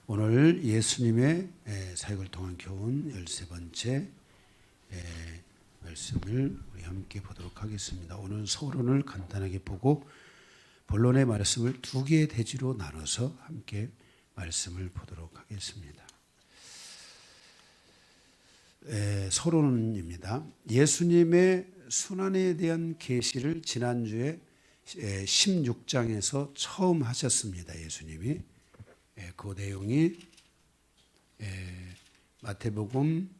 오늘 예수님의 사역을 통한 교훈 13번째 말씀을 우리 함께 보도록 하겠습니다. 오늘 서론을 간단하게 보고 본론의 말씀을 두 개의 대지로 나눠서 함께 말씀을 보도록 하겠습니다. 서론입니다. 예수님의 순환에 대한 계시를 지난주에 16장에서 처음 하셨습니다. 예수님이 그 내용이 마태복음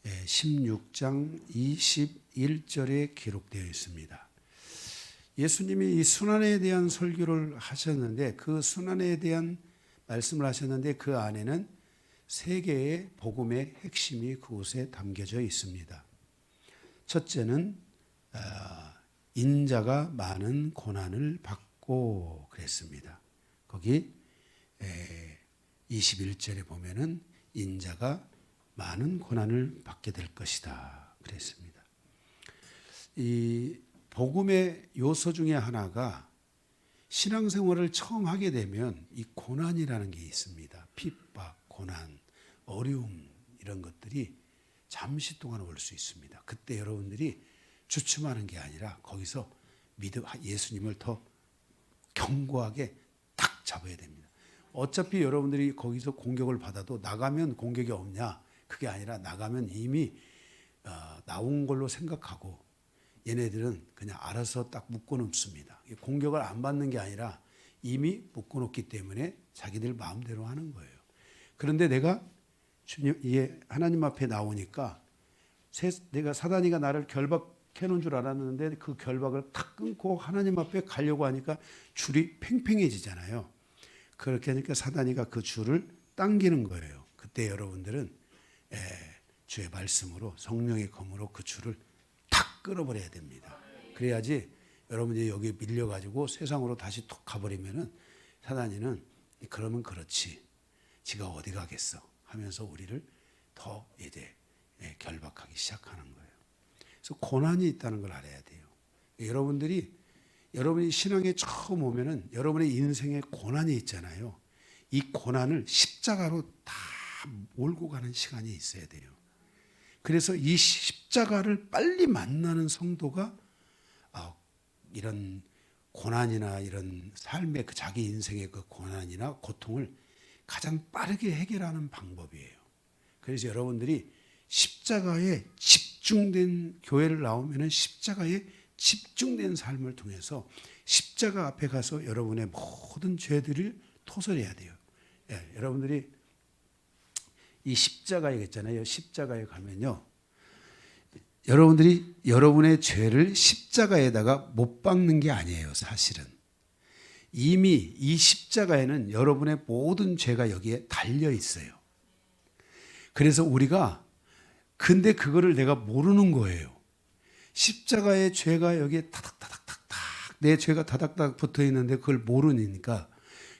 16장 21절에 기록되어 있습니다. 예수님이 이 순환에 대한 설교를 하셨는데 그 순환에 대한 말씀을 하셨는데 그 안에는 세 개의 복음의 핵심이 그곳에 담겨져 있습니다. 첫째는 인자가 많은 고난을 받고 그랬습니다. 거기 21절에 보면은 인자가 많은 고난을 받게 될 것이다 그랬습니다. 이 복음의 요소 중에 하나가 신앙생활을 처음 하게 되면 이 고난이라는 게 있습니다. 핍박, 고난, 어려움 이런 것들이 잠시 동안 올 수 있습니다. 그때 여러분들이 주춤하는 게 아니라 거기서 예수님을 더 견고하게 딱 잡아야 됩니다. 어차피 여러분들이 거기서 공격을 받아도 나가면 공격이 없냐? 그게 아니라 나가면 이미 나온 걸로 생각하고 얘네들은 그냥 알아서 딱 묶어놓습니다. 공격을 안 받는 게 아니라 이미 묶어놓기 때문에 자기들 마음대로 하는 거예요. 그런데 내가 하나님 앞에 나오니까 내가 사단이가 나를 결박해놓은 줄 알았는데 그 결박을 탁 끊고 하나님 앞에 가려고 하니까 줄이 팽팽해지잖아요. 그렇게 하니까 사단이가 그 줄을 당기는 거예요. 그때 여러분들은 주의 말씀으로 성령의 검으로 그 줄을 탁 끊어버려야 됩니다. 그래야지 여러분이 여기 밀려가지고 세상으로 다시 톡 가버리면은 사단이는 그러면 그렇지 지가 어디 가겠어 하면서 우리를 더 이제 결박하기 시작하는 거예요. 그래서 고난이 있다는 걸 알아야 돼요. 여러분이 신앙에 처음 오면은 여러분의 인생에 고난이 있잖아요. 이 고난을 십자가로 다 몰고 가는 시간이 있어야 돼요. 그래서 이 십자가를 빨리 만나는 성도가 이런 고난이나 이런 삶의 자기 인생의 그 고난이나 고통을 가장 빠르게 해결하는 방법이에요. 그래서 여러분들이 십자가에 집중된 교회를 나오면은 십자가에 집중된 삶을 통해서 십자가 앞에 가서 여러분의 모든 죄들을 토설해야 돼요. 여러분들이 이 십자가에 있잖아요. 십자가에 가면요. 여러분들이 여러분의 죄를 십자가에다가 못 박는 게 아니에요. 사실은. 이미 이 십자가에는 여러분의 모든 죄가 여기에 달려 있어요. 그래서 근데 그거를 내가 모르는 거예요. 십자가의 죄가 여기에 타닥타닥탁탁 내 죄가 타닥타닥 붙어 있는데 그걸 모르니까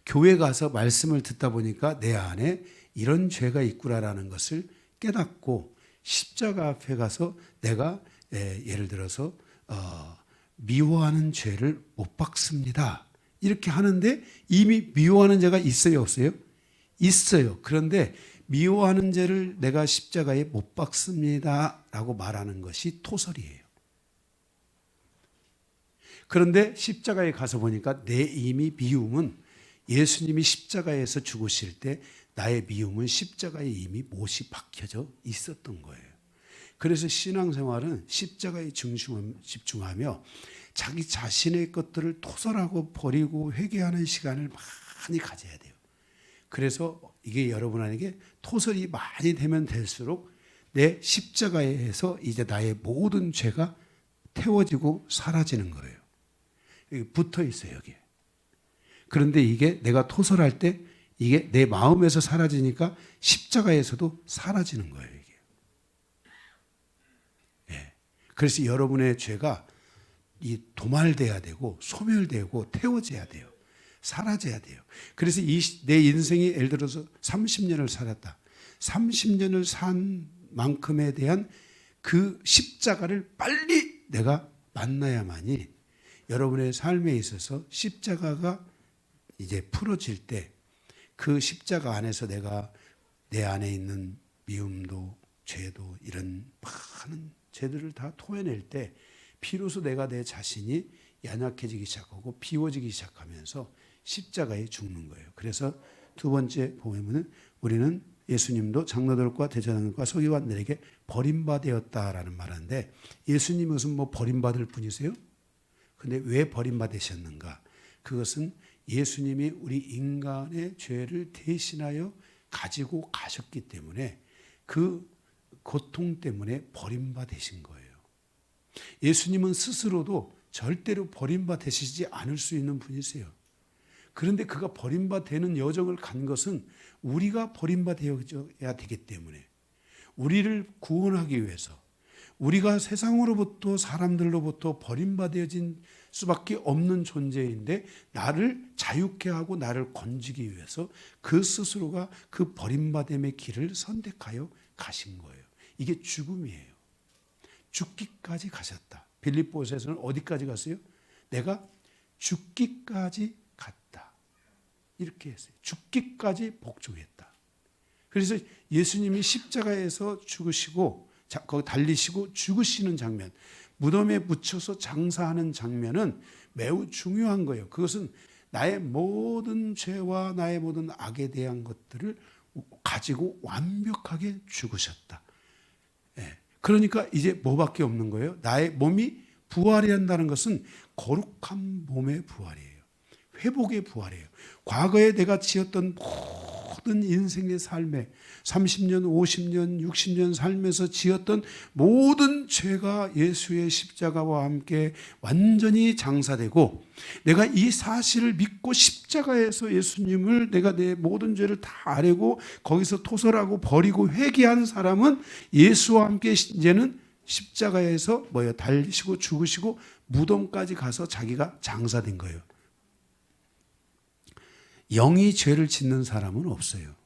교회 가서 말씀을 듣다 보니까 내 안에 이런 죄가 있구나라는 것을 깨닫고 십자가 앞에 가서 내가 예를 들어서 미워하는 죄를 못 박습니다. 이렇게 하는데 이미 미워하는 죄가 있어요, 없어요? 있어요. 그런데 미워하는 죄를 내가 십자가에 못 박습니다 라고 말하는 것이 토설이에요. 그런데 십자가에 가서 보니까 내 이미 미움은 예수님이 십자가에서 죽으실 때 나의 미움은 십자가에 이미 못이 박혀져 있었던 거예요. 그래서 신앙생활은 십자가에 집중하며 자기 자신의 것들을 토설하고 버리고 회개하는 시간을 많이 가져야 돼요. 그래서 이게 여러분에게 토설이 많이 되면 될수록 내 십자가에서 이제 나의 모든 죄가 태워지고 사라지는 거예요. 여기 붙어 있어요, 여기에. 그런데 이게 내가 토설할 때 이게 내 마음에서 사라지니까 십자가에서도 사라지는 거예요, 이게. 그래서 여러분의 죄가 도말돼야 되고 소멸되고 태워져야 돼요. 사라져야 돼요. 그래서 내 인생이 예를 들어서 30년을 살았다. 30년을 산 만큼에 대한 그 십자가를 빨리 내가 만나야만이 여러분의 삶에 있어서 십자가가 이제 풀어질 때 그 십자가 안에서 내가 내 안에 있는 미움도 죄도 이런 많은 죄들을 다 토해낼 때 비로소 내가 내 자신이 연약해지기 시작하고 비워지기 시작하면서 십자가에 죽는 거예요. 그래서 두 번째 보면은 우리는 예수님도 장로들과 대제사장들과 서기관들에게 버림받았다라는 말인데 예수님은 무슨 뭐 버림받을 분이세요? 근데 왜 버림받으셨는가? 그것은 예수님이 우리 인간의 죄를 대신하여 가지고 가셨기 때문에 그 고통 때문에 버림받으신 거예요. 예수님은 스스로도 절대로 버림받으시지 않을 수 있는 분이세요. 그런데 그가 버림받는 여정을 간 것은 우리가 버림받아야 되기 때문에 우리를 구원하기 위해서 우리가 세상으로부터 사람들로부터 버림받아진 수밖에 없는 존재인데 나를 자유케 하고 나를 건지기 위해서 그 스스로가 그 버림받음의 길을 선택하여 가신 거예요. 이게 죽음이에요. 죽기까지 가셨다. 빌립보서에서는 어디까지 갔어요? 내가 죽기까지 갔다. 이렇게 했어요. 죽기까지 복종했다. 그래서 예수님이 십자가에서 죽으시고 거기 달리시고 죽으시는 장면, 무덤에 묻혀서 장사하는 장면은 매우 중요한 거예요. 그것은 나의 모든 죄와 나의 모든 악에 대한 것들을 가지고 완벽하게 죽으셨다. 그러니까 이제 뭐밖에 없는 거예요? 나의 몸이 부활해야 한다는 것은 거룩한 몸의 부활이에요. 회복의 부활이에요. 과거에 내가 지었던 모든 인생의 삶에 30년, 50년, 60년 살면서 지었던 모든 죄가 예수의 십자가와 함께 완전히 장사되고 내가 이 사실을 믿고 십자가에서 예수님을 내가 내 모든 죄를 다 아뢰고 거기서 토설하고 버리고 회개한 사람은 예수와 함께 이제는 십자가에서 달리시고 죽으시고 무덤까지 가서 자기가 장사된 거예요. 영이 죄를 짓는 사람은 없어요.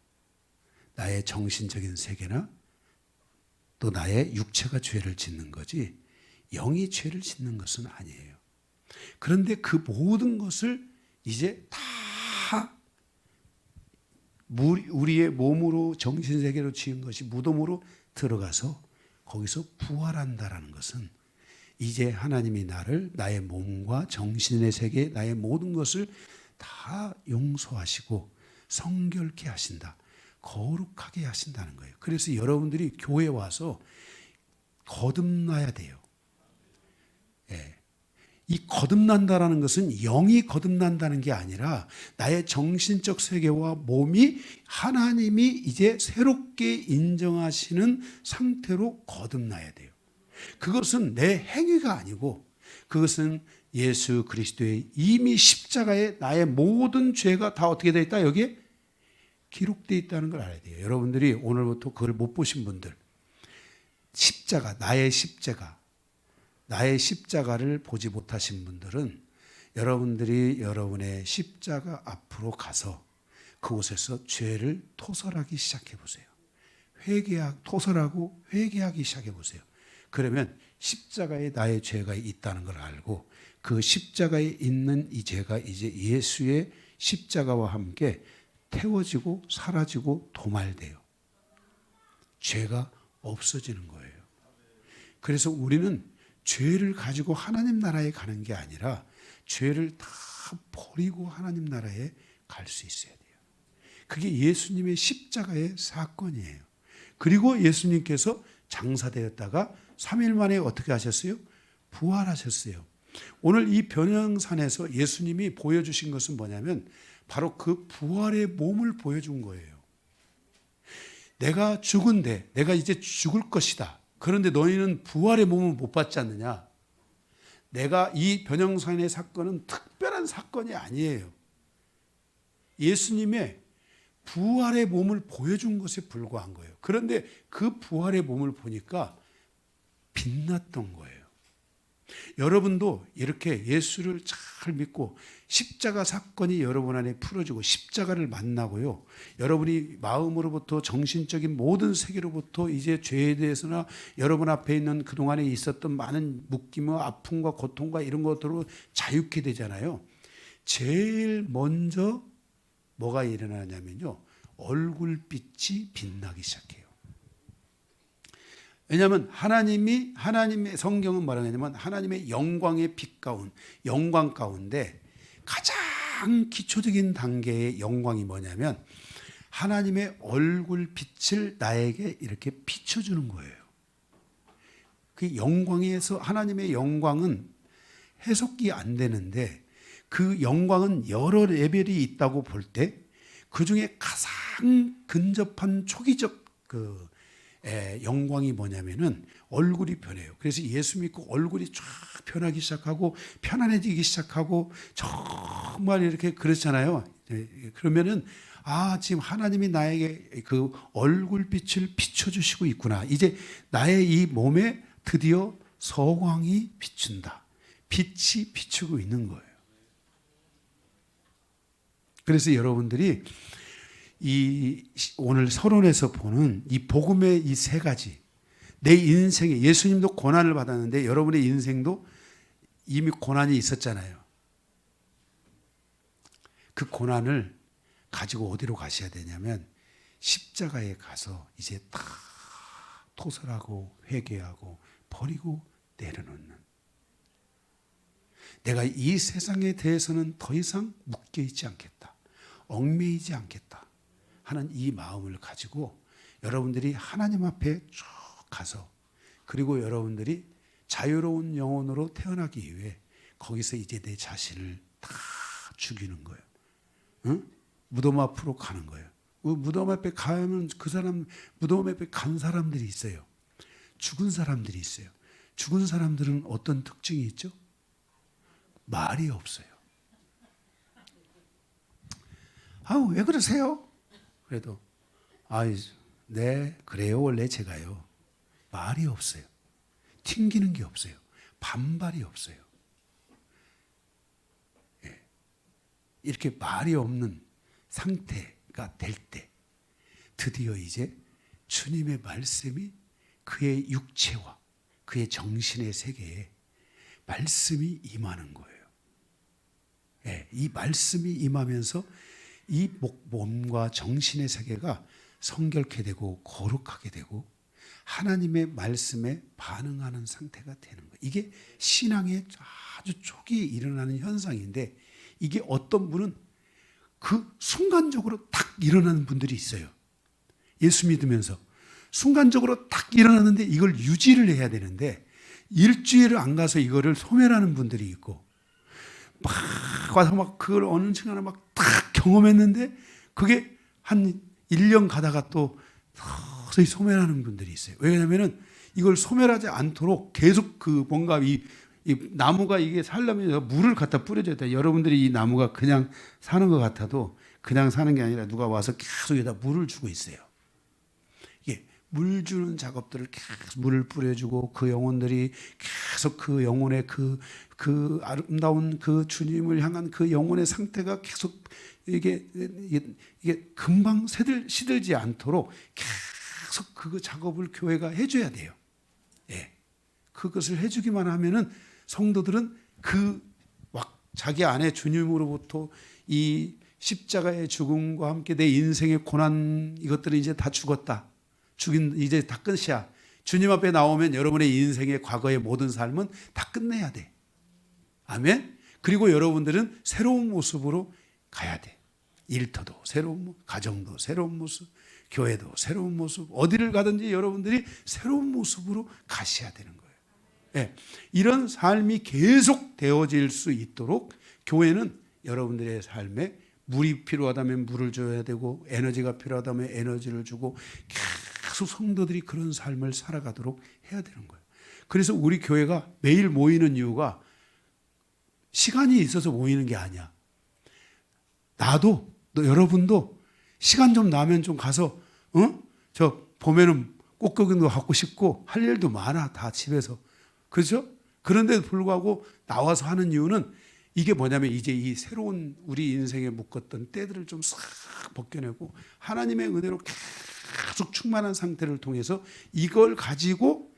나의 정신적인 세계나 또 나의 육체가 죄를 짓는 거지 영이 죄를 짓는 것은 아니에요. 그런데 그 모든 것을 이제 다 우리의 몸으로 정신세계로 지은 것이 무덤으로 들어가서 거기서 부활한다라는 것은 이제 하나님이 나를 나의 몸과 정신의 세계 나의 모든 것을 다 용서하시고 성결케 하신다. 거룩하게 하신다는 거예요. 그래서 여러분들이 교회에 와서 거듭나야 돼요. 이 거듭난다라는 것은 영이 거듭난다는 게 아니라 나의 정신적 세계와 몸이 하나님이 이제 새롭게 인정하시는 상태로 거듭나야 돼요. 그것은 내 행위가 아니고 그것은 예수 그리스도의 이미 십자가에 나의 모든 죄가 다 어떻게 되어 있다? 여기에 기록되어 있다는 걸 알아야 돼요. 여러분들이 오늘부터 그걸 못 보신 분들 십자가, 나의 십자가를 보지 못하신 분들은 여러분들이 여러분의 십자가 앞으로 가서 그곳에서 죄를 토설하기 시작해 보세요. 토설하고 회개하기 시작해 보세요. 그러면 십자가에 나의 죄가 있다는 걸 알고 그 십자가에 있는 이 죄가 이제 예수의 십자가와 함께 태워지고 사라지고 도말돼요. 죄가 없어지는 거예요. 그래서 우리는 죄를 가지고 하나님 나라에 가는 게 아니라 죄를 다 버리고 하나님 나라에 갈 수 있어야 돼요. 그게 예수님의 십자가의 사건이에요. 그리고 예수님께서 장사되었다가 3일 만에 어떻게 하셨어요? 부활하셨어요. 오늘 이 변형산에서 예수님이 보여주신 것은 뭐냐면 바로 그 부활의 몸을 보여준 거예요. 내가 죽은데 내가 이제 죽을 것이다. 그런데 너희는 부활의 몸을 못 받지 않느냐? 내가 이 변형산의 사건은 특별한 사건이 아니에요. 예수님의 부활의 몸을 보여준 것에 불과한 거예요. 그런데 그 부활의 몸을 보니까 빛났던 거예요. 여러분도 이렇게 예수를 잘 믿고 십자가 사건이 여러분 안에 풀어지고 십자가를 만나고요. 여러분이 마음으로부터 정신적인 모든 세계로부터 이제 죄에 대해서나 여러분 앞에 있는 그동안에 있었던 많은 묶임과 아픔과 고통과 이런 것들로 자유케 되잖아요. 제일 먼저 뭐가 일어나냐면요, 얼굴빛이 빛나기 시작해요. 왜냐하면 하나님의 성경은 뭐라고 하냐면 하나님의 영광의 빛 영광 가운데 가장 기초적인 단계의 영광이 뭐냐면 하나님의 얼굴빛을 나에게 이렇게 비춰주는 거예요. 그 영광에서, 하나님의 영광은 해석이 안 되는데 그 영광은 여러 레벨이 있다고 볼 때 그 중에 가장 근접한 초기적 영광이 뭐냐면은 얼굴이 변해요. 그래서 예수 믿고 얼굴이 쫙 변하기 시작하고 편안해지기 시작하고 정말 이렇게 그렇잖아요. 그러면은 지금 하나님이 나에게 그 얼굴빛을 비춰주시고 있구나. 이제 나의 이 몸에 드디어 서광이 비춘다. 빛이 비추고 있는 거예요. 그래서 여러분들이 오늘 서론에서 보는 이 복음의 이 세 가지, 내 인생에 예수님도 고난을 받았는데 여러분의 인생도 이미 고난이 있었잖아요. 그 고난을 가지고 어디로 가셔야 되냐면 십자가에 가서 이제 다 토설하고 회개하고 버리고 내려놓는, 내가 이 세상에 대해서는 더 이상 묶여있지 않겠다, 얽매이지 않겠다 하는 이 마음을 가지고 여러분들이 하나님 앞에 쭉 가서, 그리고 여러분들이 자유로운 영혼으로 태어나기 위해 거기서 이제 내 자신을 다 죽이는 거예요. 응? 무덤 앞으로 가는 거예요. 무덤 앞에 가면 그 사람, 무덤 앞에 간 사람들이 있어요. 죽은 사람들이 있어요. 죽은 사람들은 어떤 특징이 있죠? 말이 없어요. 왜 그러세요? 그래도 네, 그래요. 원래 제가요. 말이 없어요. 튕기는 게 없어요. 반발이 없어요. 이렇게 말이 없는 상태가 될 때 드디어 이제 주님의 말씀이 그의 육체와 그의 정신의 세계에 말씀이 임하는 거예요. 이 말씀이 임하면서 이 몸과 정신의 세계가 성결케 되고 거룩하게 되고 하나님의 말씀에 반응하는 상태가 되는 거예요. 이게 신앙의 아주 초기에 일어나는 현상인데, 이게 어떤 분은 그 순간적으로 딱 일어나는 분들이 있어요. 예수 믿으면서 순간적으로 딱 일어나는데 이걸 유지를 해야 되는데 일주일을 안 가서 이거를 소멸하는 분들이 있고, 막 와서 막 그걸 어느 순간에 막 딱 경험했는데 그게 한 1년 가다가 또 서서히 소멸하는 분들이 있어요. 왜냐하면 이걸 소멸하지 않도록 계속 뭔가 이 나무가 이게 살려면 물을 갖다 뿌려줘야 돼요. 여러분들이 이 나무가 그냥 사는 것 같아도 그냥 사는 게 아니라 누가 와서 계속 여기다 물을 주고 있어요. 이게 물 주는 작업들을 계속 물을 뿌려주고 그 영혼들이 계속 그 영혼의 그 아름다운 그 주님을 향한 그 영혼의 상태가 계속 이게 금방 시들지 않도록 계속 그 작업을 교회가 해줘야 돼요. 그것을 해주기만 하면은 성도들은 자기 안에 주님으로부터 이 십자가의 죽음과 함께 내 인생의 고난, 이것들은 이제 다 죽었다. 이제 다 끝이야. 주님 앞에 나오면 여러분의 인생의 과거의 모든 삶은 다 끝내야 돼. 아멘. 그리고 여러분들은 새로운 모습으로 가야 돼. 일터도 새로운 모습, 가정도 새로운 모습, 교회도 새로운 모습, 어디를 가든지 여러분들이 새로운 모습으로 가셔야 되는 거예요. 이런 삶이 계속 되어질 수 있도록 교회는 여러분들의 삶에 물이 필요하다면 물을 줘야 되고, 에너지가 필요하다면 에너지를 주고, 계속 성도들이 그런 삶을 살아가도록 해야 되는 거예요. 그래서 우리 교회가 매일 모이는 이유가 시간이 있어서 모이는 게 아니야. 여러분도 시간 좀 나면 좀 가서, 저 봄에는 꽃구경도 하고 싶고 할 일도 많아, 다 집에서. 그렇죠? 그런데도 불구하고 나와서 하는 이유는 이게 뭐냐면 이제 이 새로운 우리 인생에 묶었던 때들을 좀 싹 벗겨내고 하나님의 은혜로 계속 충만한 상태를 통해서 이걸 가지고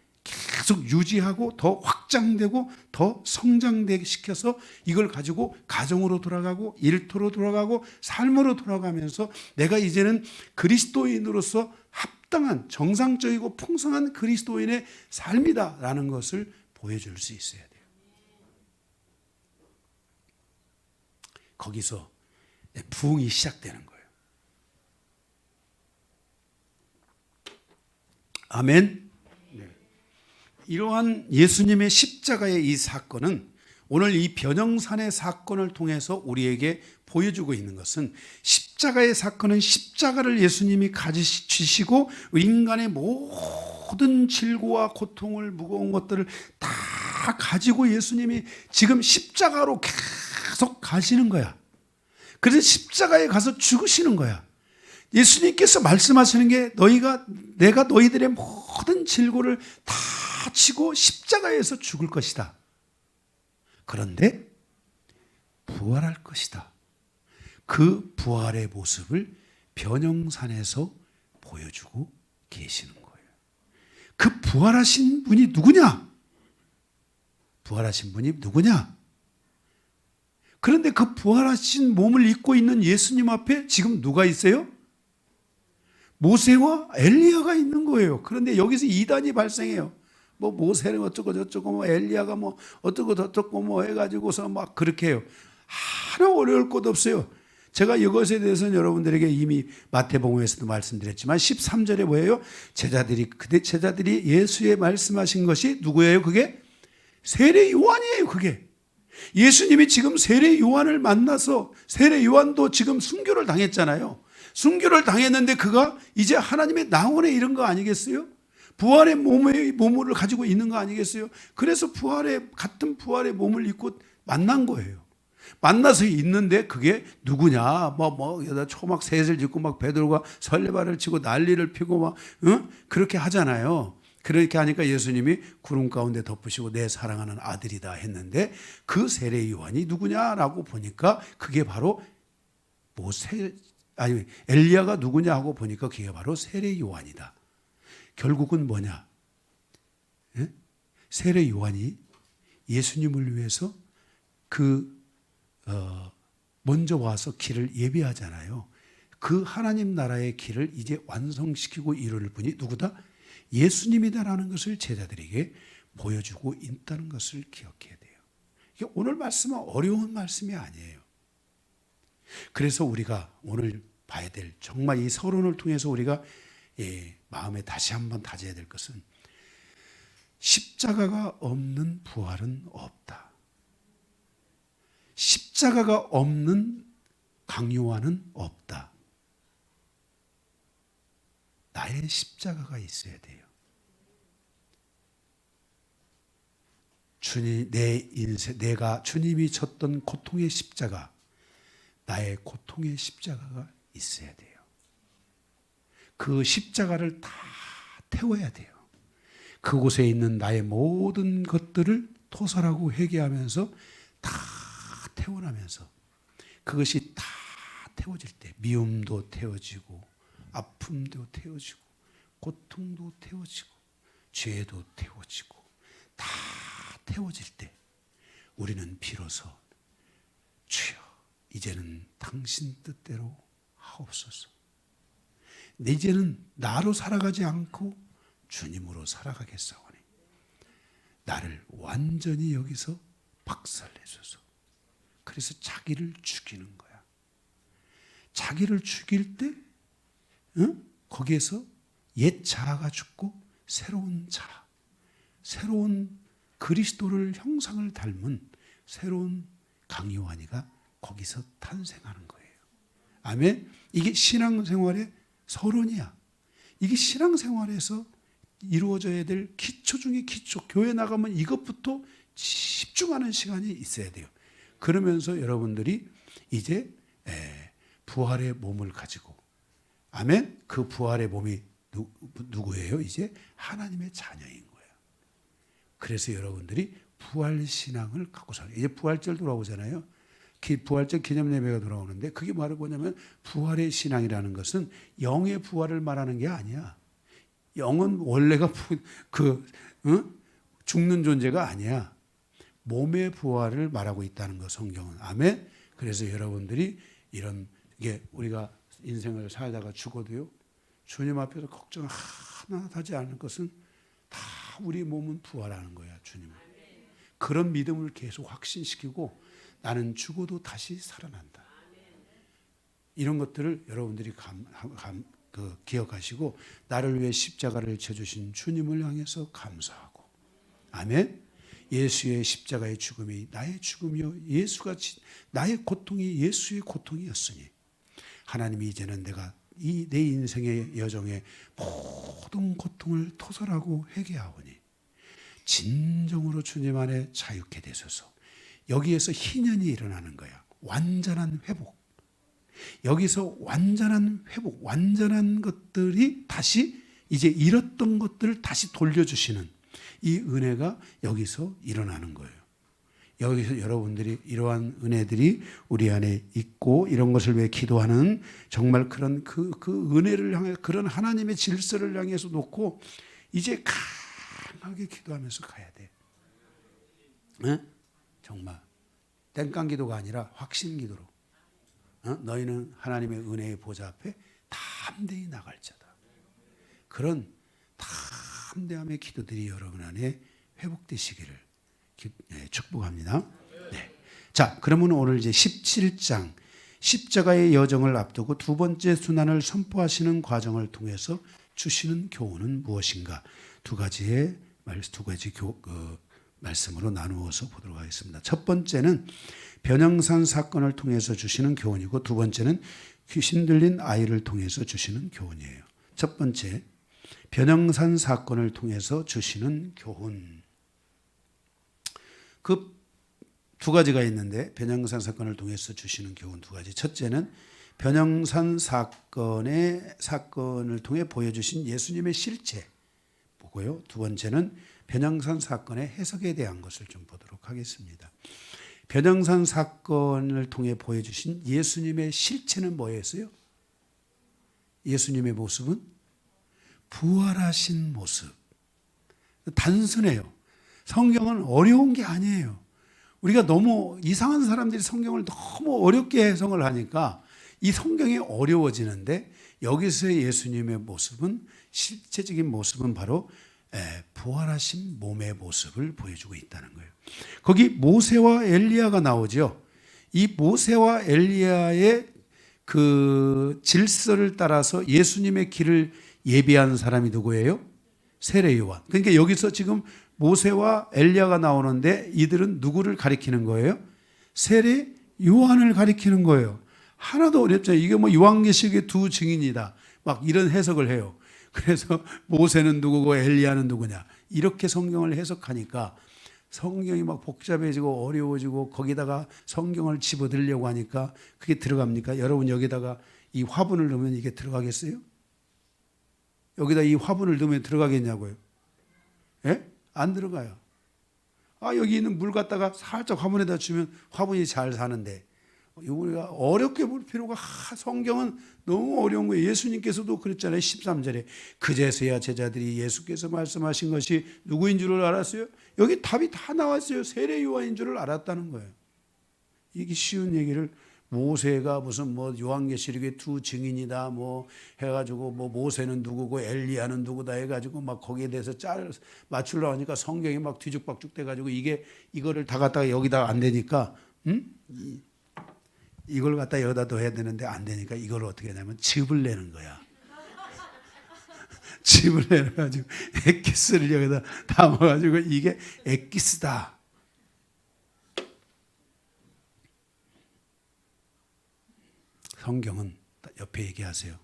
계속 유지하고 더 확장되고 더 성장되게 시켜서 이걸 가지고 가정으로 돌아가고 일터로 돌아가고 삶으로 돌아가면서 내가 이제는 그리스도인으로서 합당한 정상적이고 풍성한 그리스도인의 삶이다라는 것을 보여줄 수 있어야 돼요. 거기서 부흥이 시작되는 거예요. 아멘. 네. 이러한 예수님의 십자가의 이 사건은 오늘 이 변형산의 사건을 통해서 우리에게 보여주고 있는 것은 십자가의 사건은 십자가를 예수님이 가지시고 인간의 모든 질고와 고통을 무거운 것들을 다 가지고 예수님이 지금 십자가로 계속 가시는 거야. 그래서 십자가에 가서 죽으시는 거야. 예수님께서 말씀하시는 게 내가 너희들의 모든 질고를 다 치고 십자가에서 죽을 것이다. 그런데 부활할 것이다. 그 부활의 모습을 변형산에서 보여주고 계시는 거예요. 그 부활하신 분이 누구냐? 부활하신 분이 누구냐? 그런데 그 부활하신 몸을 입고 있는 예수님 앞에 지금 누가 있어요? 모세와 엘리야가 있는 거예요. 그런데 여기서 이단이 발생해요. 뭐 모세는 어쩌고 저쩌고 뭐 엘리야가 뭐 어쩌고 저쩌고 뭐 해가지고서 막 그렇게 해요. 하나 어려울 것 없어요. 제가 이것에 대해서는 여러분들에게 이미 마태복음에서도 말씀드렸지만 13절에 뭐예요? 제자들이 예수의 말씀하신 것이 누구예요? 그게 세례 요한이에요. 그게 예수님이 지금 세례 요한을 만나서 세례 요한도 지금 순교를 당했잖아요. 순교를 당했는데 그가 이제 하나님의 낙원에 이른 거 아니겠어요? 부활의 몸을 가지고 있는 거 아니겠어요? 그래서 같은 부활의 몸을 입고 만난 거예요. 만나서 있는데 그게 누구냐? 여자 초막 셋을 짓고 막 베드로가 설레발을 치고 난리를 피고 막 그렇게 하잖아요. 그렇게 하니까 예수님이 구름 가운데 덮으시고 내 사랑하는 아들이다 했는데 그 세례 요한이 누구냐라고 보니까 그게 바로 엘리야가 누구냐 하고 보니까 그게 바로 세례 요한이다. 결국은 뭐냐? 세례 요한이 예수님을 위해서 먼저 와서 길을 예비하잖아요. 그 하나님 나라의 길을 이제 완성시키고 이룰 분이 누구다? 예수님이다라는 것을 제자들에게 보여주고 있다는 것을 기억해야 돼요. 이게 오늘 말씀은 어려운 말씀이 아니에요. 그래서 우리가 오늘 봐야 될 정말 이 서론을 통해서 우리가 마음에 다시 한번 다져야 될 것은 십자가가 없는 부활은 없다. 십자가가 없는 강요와는 없다. 나의 십자가가 있어야 돼요. 내 인생, 내가 주님이 졌던 고통의 십자가, 나의 고통의 십자가가 있어야 돼요. 그 십자가를 다 태워야 돼요. 그곳에 있는 나의 모든 것들을 토설하고 회개하면서 다 태워나면서 그것이 다 태워질 때 미움도 태워지고 아픔도 태워지고 고통도 태워지고 죄도 태워지고 다 태워질 때 우리는 비로소 주여 이제는 당신 뜻대로 하옵소서. 이제는 나로 살아가지 않고 주님으로 살아가겠사오니 나를 완전히 여기서 박살내소서. 그래서 자기를 죽이는 거야. 자기를 죽일 때 거기에서 옛 자아가 죽고 새로운 자아, 새로운 그리스도를 형상을 닮은 새로운 강요한이가 거기서 탄생하는 거예요. 아멘. 이게 신앙생활의 서론이야. 이게 신앙생활에서 이루어져야 될 기초 중에 기초. 교회 나가면 이것부터 집중하는 시간이 있어야 돼요. 그러면서 여러분들이 이제 부활의 몸을 가지고 아멘. 그 부활의 몸이 누구예요? 이제 하나님의 자녀인 거예요. 그래서 여러분들이 부활 신앙을 갖고 살아요. 이제 부활절 돌아오잖아요. 부활절 기념예배가 돌아오는데 그게 바로 뭐냐면 부활의 신앙이라는 것은 영의 부활을 말하는 게 아니야. 영은 원래가 죽는 존재가 아니야. 몸의 부활을 말하고 있다는 거 성경은. 아멘. 그래서 여러분들이 이런 게 우리가 인생을 살다가 죽어도요. 주님 앞에서 걱정 하나 하지 않을 것은 다 우리 몸은 부활하는 거야. 주님은. 그런 믿음을 계속 확신시키고 나는 죽어도 다시 살아난다. 이런 것들을 여러분들이 기억하시고 나를 위해 십자가를 져주신 주님을 향해서 감사하고 아멘. 예수의 십자가의 죽음이 나의 죽음이요 예수가 나의 고통이 예수의 고통이었으니 하나님이 이제는 내가 내 인생의 여정에 모든 고통을 토설하고 회개하오니 진정으로 주님 안에 자유케 되소서. 여기에서 희년이 일어나는 거야. 완전한 회복. 여기서 완전한 회복, 완전한 것들이 다시 이제 잃었던 것들을 다시 돌려주시는 이 은혜가 여기서 일어나는 거예요. 여기서 여러분들이 이러한 은혜들이 우리 안에 있고 이런 것을 위해 기도하는 정말 그런 그 은혜를 향해 그런 하나님의 질서를 향해서 놓고 이제 강하게 기도하면서 가야 돼. 네? 정말 땡깡 기도가 아니라 확신 기도로. 너희는 하나님의 은혜의 보좌 앞에 담대히 나갈 자다. 그런 담대함의 기도들이 여러분 안에 회복되시기를 축복합니다. 네. 자, 그러면 오늘 이제 17장 십자가의 여정을 앞두고 두 번째 순환을 선포하시는 과정을 통해서 주시는 교훈은 무엇인가? 두 가지 말씀으로 나누어서 보도록 하겠습니다. 첫 번째는 변형산 사건을 통해서 주시는 교훈이고 두 번째는 귀신 들린 아이를 통해서 주시는 교훈이에요. 첫 번째, 변형산 사건을 통해서 주시는 교훈. 그 두 가지가 있는데 변형산 사건을 통해서 주시는 교훈 두 가지. 첫째는 변형산 사건을 통해 보여주신 예수님의 실체 보고요. 두 번째는 변형산 사건의 해석에 대한 것을 좀 보도록 하겠습니다. 변형산 사건을 통해 보여주신 예수님의 실체는 뭐였어요? 예수님의 모습은 부활하신 모습. 단순해요. 성경은 어려운 게 아니에요. 우리가 너무 이상한 사람들이 성경을 너무 어렵게 해석을 하니까 이 성경이 어려워지는데 여기서의 예수님의 모습은 실체적인 모습은 바로 부활하신 몸의 모습을 보여주고 있다는 거예요. 거기 모세와 엘리야가 나오죠. 이 모세와 엘리야의 그 질서를 따라서 예수님의 길을 예비한 사람이 누구예요? 세례 요한. 그러니까 여기서 지금 모세와 엘리야가 나오는데 이들은 누구를 가리키는 거예요? 세례 요한을 가리키는 거예요. 하나도 어렵지 않아요. 이게 뭐 요한계시록의 두 증인이다. 막 이런 해석을 해요. 그래서 모세는 누구고 엘리야는 누구냐. 이렇게 성경을 해석하니까 성경이 막 복잡해지고 어려워지고 거기다가 성경을 집어들려고 하니까 그게 들어갑니까? 여러분 여기다가 이 화분을 넣으면 이게 들어가겠어요? 여기다 이 화분을 넣으면 들어가겠냐고요? 예? 안 들어가요. 여기 있는 물 갖다가 살짝 화분에다 주면 화분이 잘 사는데 우리가 어렵게 볼 필요가 성경은 너무 어려운 거예요. 예수님께서도 그랬잖아요. 13절에 그제서야 제자들이 예수께서 말씀하신 것이 누구인 줄을 알았어요? 여기 답이 다 나왔어요. 세례 요한인 줄을 알았다는 거예요. 이게 쉬운 얘기를 모세가 무슨 뭐 요한계시록의 두 증인이다 뭐 해가지고 뭐 모세는 누구고 엘리야는 누구다 해가지고 막 거기에 대해서 맞추려고 하니까 성경이 막 뒤죽박죽 돼가지고 이거를 다 갖다가 여기다 안 되니까 이걸 갖다 여기다 둬야 되는데 안 되니까 이걸 어떻게 하냐면 즙을 내는 거야. 즙을 내가지고 엑기스를 여기다 담아가지고 이게 엑기스다. 성경은 옆에 얘기하세요.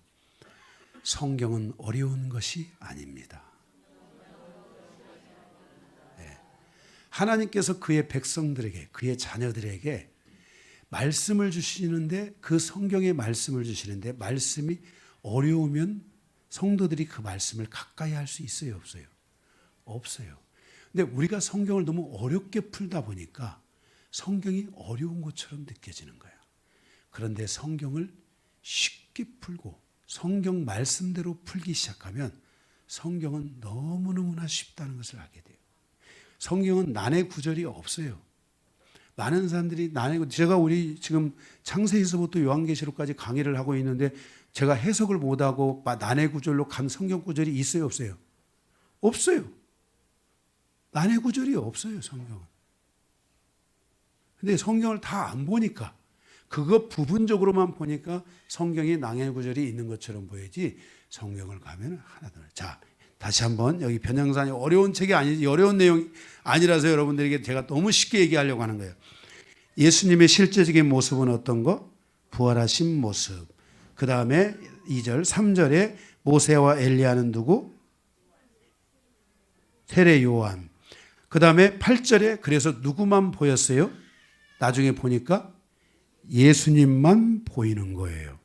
성경은 어려운 것이 아닙니다. 네. 하나님께서 그의 백성들에게 그의 자녀들에게 말씀을 주시는데 그 성경의 말씀을 주시는데 말씀이 어려우면 성도들이 그 말씀을 가까이 할 수 있어요? 없어요? 없어요. 근데 우리가 성경을 너무 어렵게 풀다 보니까 성경이 어려운 것처럼 느껴지는 거예요. 그런데 성경을 쉽게 풀고 성경 말씀대로 풀기 시작하면 성경은 너무너무나 쉽다는 것을 알게 돼요. 성경은 난해 구절이 없어요. 많은 사람들이 제가 우리 지금 창세기서부터 요한계시록까지 강의를 하고 있는데 제가 해석을 못하고 난해 구절로 간 성경 구절이 있어요, 없어요? 없어요. 난해 구절이 없어요, 성경은. 근데 성경을 다 안 보니까, 그거 부분적으로만 보니까 성경이 난해 구절이 있는 것처럼 보이지, 성경을 가면 하나도. 자, 다시 한번 여기 변형산이 어려운 책이 아니지, 어려운 내용이 아니라서 여러분들에게 제가 너무 쉽게 얘기하려고 하는 거예요. 예수님의 실제적인 모습은 어떤 거? 부활하신 모습. 그 다음에 2절, 3절에 모세와 엘리야는 누구? 세례 요한. 그 다음에 8절에 그래서 누구만 보였어요? 나중에 보니까 예수님만 보이는 거예요.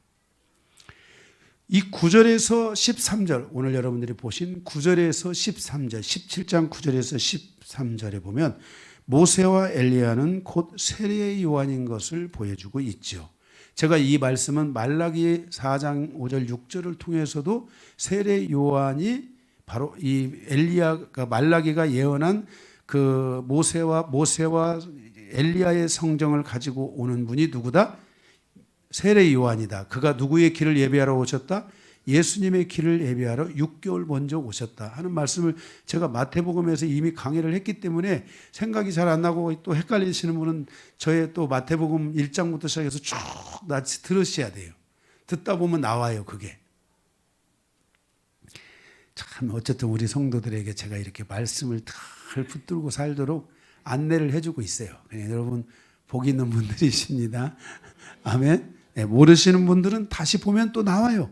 이 9절에서 13절, 오늘 여러분들이 보신 9절에서 13절, 17장 9절에서 13절에 보면 모세와 엘리야는 곧 세례 요한인 것을 보여주고 있죠. 제가 이 말씀은 말라기 4장 5절 6절을 통해서도 세례 요한이 바로 이 엘리야가 말라기가 예언한 그 모세와 엘리야의 성정을 가지고 오는 분이 누구다? 세례 요한이다. 그가 누구의 길을 예비하러 오셨다? 예수님의 길을 예비하러 6개월 먼저 오셨다 하는 말씀을 제가 마태복음에서 이미 강의를 했기 때문에 생각이 잘 안 나고 또 헷갈리시는 분은 저의 또 마태복음 1장부터 시작해서 쭉 같이 들으셔야 돼요. 듣다 보면 나와요, 그게. 참 어쨌든 우리 성도들에게 제가 이렇게 말씀을 잘 붙들고 살도록 안내를 해주고 있어요. 여러분 복 있는 분들이십니다. 아멘. 네, 모르시는 분들은 다시 보면 또 나와요.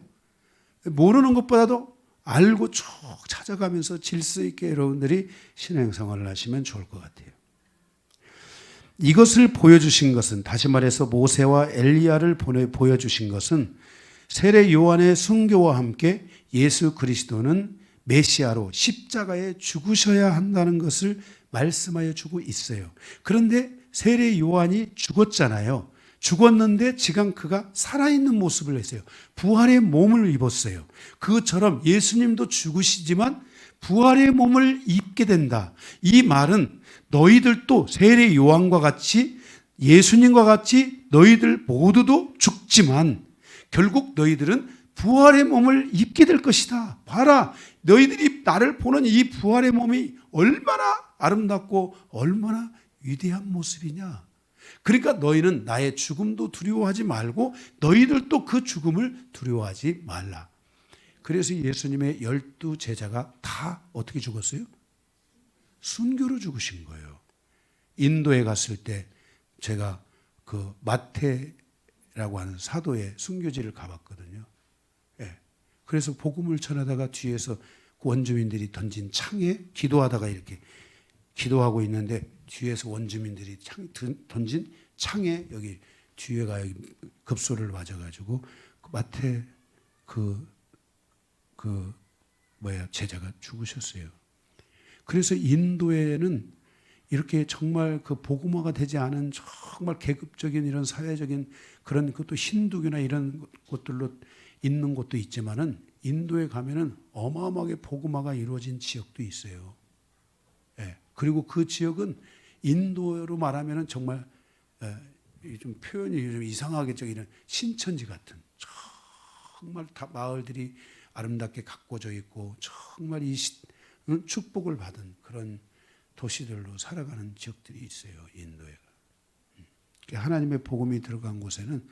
모르는 것보다도 알고 쭉 찾아가면서 질서 있게 여러분들이 신앙생활을 하시면 좋을 것 같아요. 이것을 보여주신 것은, 다시 말해서 모세와 엘리야를 보여주신 것은 세례 요한의 순교와 함께 예수 그리스도는 메시아로 십자가에 죽으셔야 한다는 것을 말씀하여 주고 있어요. 그런데 세례 요한이 죽었잖아요. 죽었는데 지금 그가 살아있는 모습을 했어요. 부활의 몸을 입었어요. 그것처럼 예수님도 죽으시지만 부활의 몸을 입게 된다. 이 말은 너희들도 세례 요한과 같이 예수님과 같이 너희들 모두도 죽지만 결국 너희들은 부활의 몸을 입게 될 것이다. 봐라, 너희들이 나를 보는 이 부활의 몸이 얼마나 아름답고 얼마나 위대한 모습이냐. 그러니까 너희는 나의 죽음도 두려워하지 말고 너희들도 그 죽음을 두려워하지 말라. 그래서 예수님의 12 제자가 다 어떻게 죽었어요? 순교로 죽으신 거예요. 인도에 갔을 때 제가 그 마태라고 하는 사도의 순교지를 가봤거든요. 예. 그래서 복음을 전하다가 뒤에서 원주민들이 던진 창에 기도하다가 이렇게 기도하고 있는데 뒤에서 원주민들이 던진 창에 여기 뒤에가 여기 급소를 맞아가지고 마태 제자가 죽으셨어요. 그래서 인도에는 이렇게 정말 그 복음화가 되지 않은 정말 계급적인 이런 사회적인 그런 것도 힌두교나 이런 것들로 있는 곳도 있지만은 인도에 가면은 어마어마하게 복음화가 이루어진 지역도 있어요. 예. 그리고 그 지역은 인도로 말하면은 정말 좀 표현이 좀 이상하겠죠. 이런 신천지 같은 정말 다 마을들이 아름답게 가꿔져 있고 정말 이 축복을 받은 그런 도시들로 살아가는 지역들이 있어요. 인도에. 하나님의 복음이 들어간 곳에는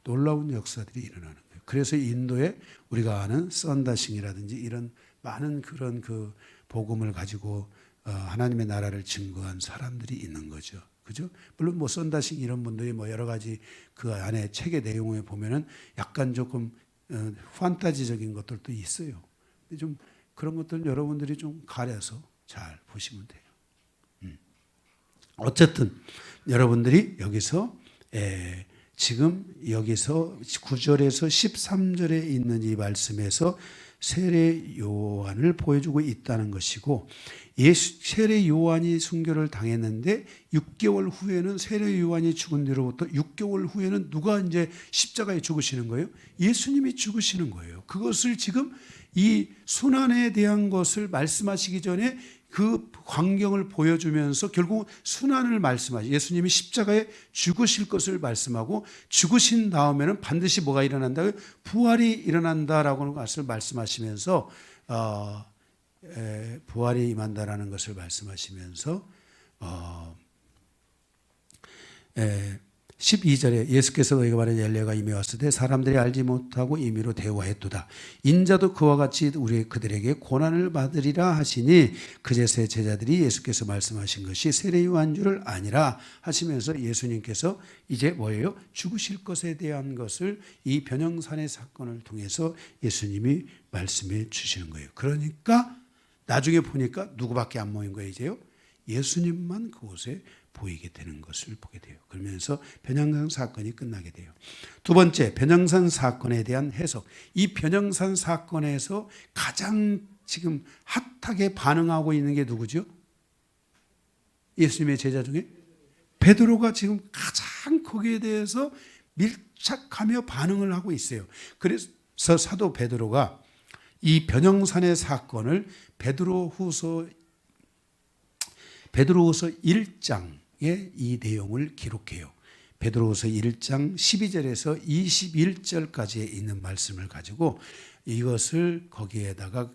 놀라운 역사들이 일어나는 거예요. 그래서 인도에 우리가 아는 썬다싱이라든지 이런 많은 그런 그 복음을 가지고 하나님의 나라를 증거한 사람들이 있는 거죠. 그죠? 물론 뭐 썬다싱 이런 분들이 뭐 여러 가지 그 안에 책의 내용에 보면은 약간 조금 판타지적인 것들도 있어요. 근데 좀 그런 것들은 여러분들이 좀 가려서 잘 보시면 돼요. 어쨌든 여러분들이 여기서 지금 여기서 9절에서 13절에 있는 이 말씀에서 세례 요한을 보여주고 있다는 것이고, 세례 요한이 순교를 당했는데 6개월 후에는 세례 요한이 죽은 뒤로부터 6개월 후에는 누가 이제 십자가에 죽으시는 거예요? 예수님이 죽으시는 거예요. 그것을 지금 이 순환에 대한 것을 말씀하시기 전에 그 광경을 보여주면서 결국 순환을 말씀하죠. 예수님이 십자가에 죽으실 것을 말씀하고 죽으신 다음에는 반드시 뭐가 일어난다? 부활이 일어난다라고 하는 것을 말씀하시면서 부활이 임한다라는 것을 말씀하시면서 12절에 예수께서 너희가 말한 엘리야가 이미 왔을 때 사람들이 알지 못하고 임의로 대화했도다. 인자도 그와 같이 그들에게 고난을 받으리라 하시니 그제서야 제자들이 예수께서 말씀하신 것이 세례 요한 줄을 아니라 하시면서 예수님께서 이제 뭐예요? 죽으실 것에 대한 것을 이 변형산의 사건을 통해서 예수님이 말씀해 주시는 거예요. 그러니까 나중에 보니까 누구밖에 안 모인 거예요, 이제요? 예수님만 그곳에 보이게 되는 것을 보게 돼요. 그러면서 변형산 사건이 끝나게 돼요. 두 번째, 변형산 사건에 대한 해석. 이 변형산 사건에서 가장 지금 핫하게 반응하고 있는 게 누구죠? 예수님의 제자 중에 베드로가 지금 가장 거기에 대해서 밀착하며 반응을 하고 있어요. 그래서 사도 베드로가 이 변형산의 사건을 베드로후서 1장에 이 내용을 기록해요. 베드로후서 1장 12절에서 21절까지에 있는 말씀을 가지고 이것을 거기에다가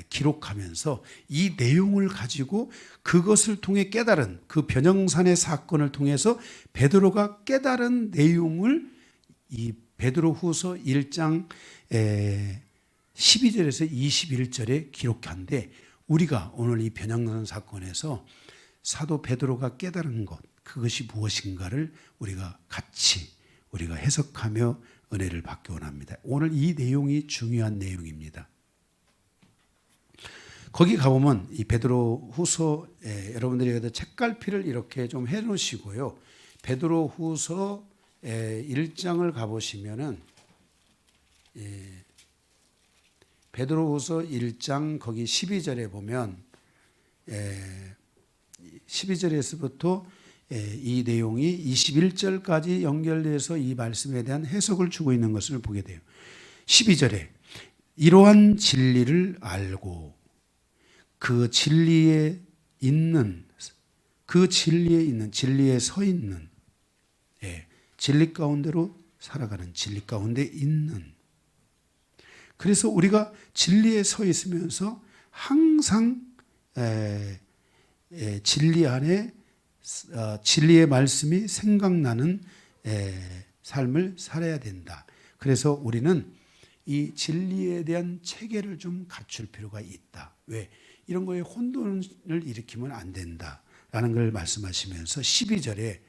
기록하면서 이 내용을 가지고 그것을 통해 깨달은 그 변형산의 사건을 통해서 베드로가 깨달은 내용을 이 베드로후서 1장 12절에서 21절에 기록한데 우리가 오늘 이 변형산 사건에서 사도 베드로가 깨달은 것 그것이 무엇인가를 우리가 같이 우리가 해석하며 은혜를 받기 원합니다. 오늘 이 내용이 중요한 내용입니다. 거기 가보면 이 베드로후서 여러분들이 책갈피를 이렇게 좀 해놓으시고요. 베드로후서 1장을 가보시면은 베드로후서 1장 거기 12절에 보면 12절에서부터 이 내용이 21절까지 연결돼서 이 말씀에 대한 해석을 주고 있는 것을 보게 돼요. 12절에 이러한 진리를 알고 그 진리에 진리에 서 있는 진리 가운데로 살아가는 진리 가운데 있는 그래서 우리가 진리에 서 있으면서 항상 진리 안에 진리의 말씀이 생각나는 삶을 살아야 된다. 그래서 우리는 이 진리에 대한 체계를 좀 갖출 필요가 있다. 왜? 이런 거에 혼돈을 일으키면 안 된다라는 걸 말씀하시면서 12절에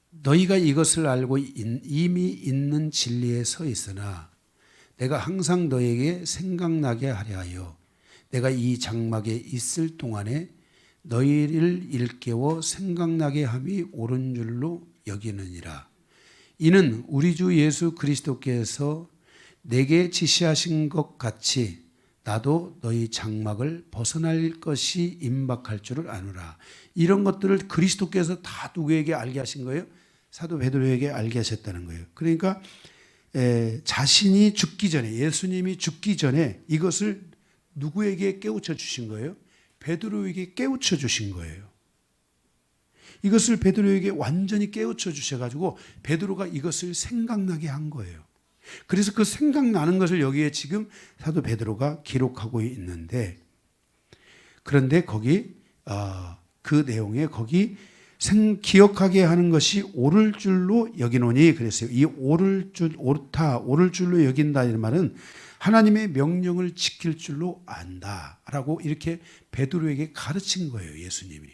너희가 이것을 알고 이미 있는 진리에 서 있으나 내가 항상 너에게 생각나게 하려 하여 내가 이 장막에 있을 동안에 너희를 일깨워 생각나게 함이 옳은 줄로 여기느니라. 이는 우리 주 예수 그리스도께서 내게 지시하신 것 같이 나도 너희 장막을 벗어날 것이 임박할 줄을 아노라. 이런 것들을 그리스도께서 다 누구에게 알게 하신 거예요? 사도 베드로에게 알게 하셨다는 거예요. 그러니까 자신이 죽기 전에 예수님이 죽기 전에 이것을 누구에게 깨우쳐 주신 거예요? 베드로에게 깨우쳐 주신 거예요. 이것을 베드로에게 완전히 깨우쳐 주셔가지고 베드로가 이것을 생각나게 한 거예요. 그래서 그 생각나는 것을 여기에 지금 사도 베드로가 기록하고 있는데 그런데 거기 그 내용에 거기 기억하게 하는 것이 옳을 줄로 여기노니 그랬어요. 이 옳을 줄로 여긴다 이 말은 하나님의 명령을 지킬 줄로 안다라고 이렇게 베드로에게 가르친 거예요. 예수님이.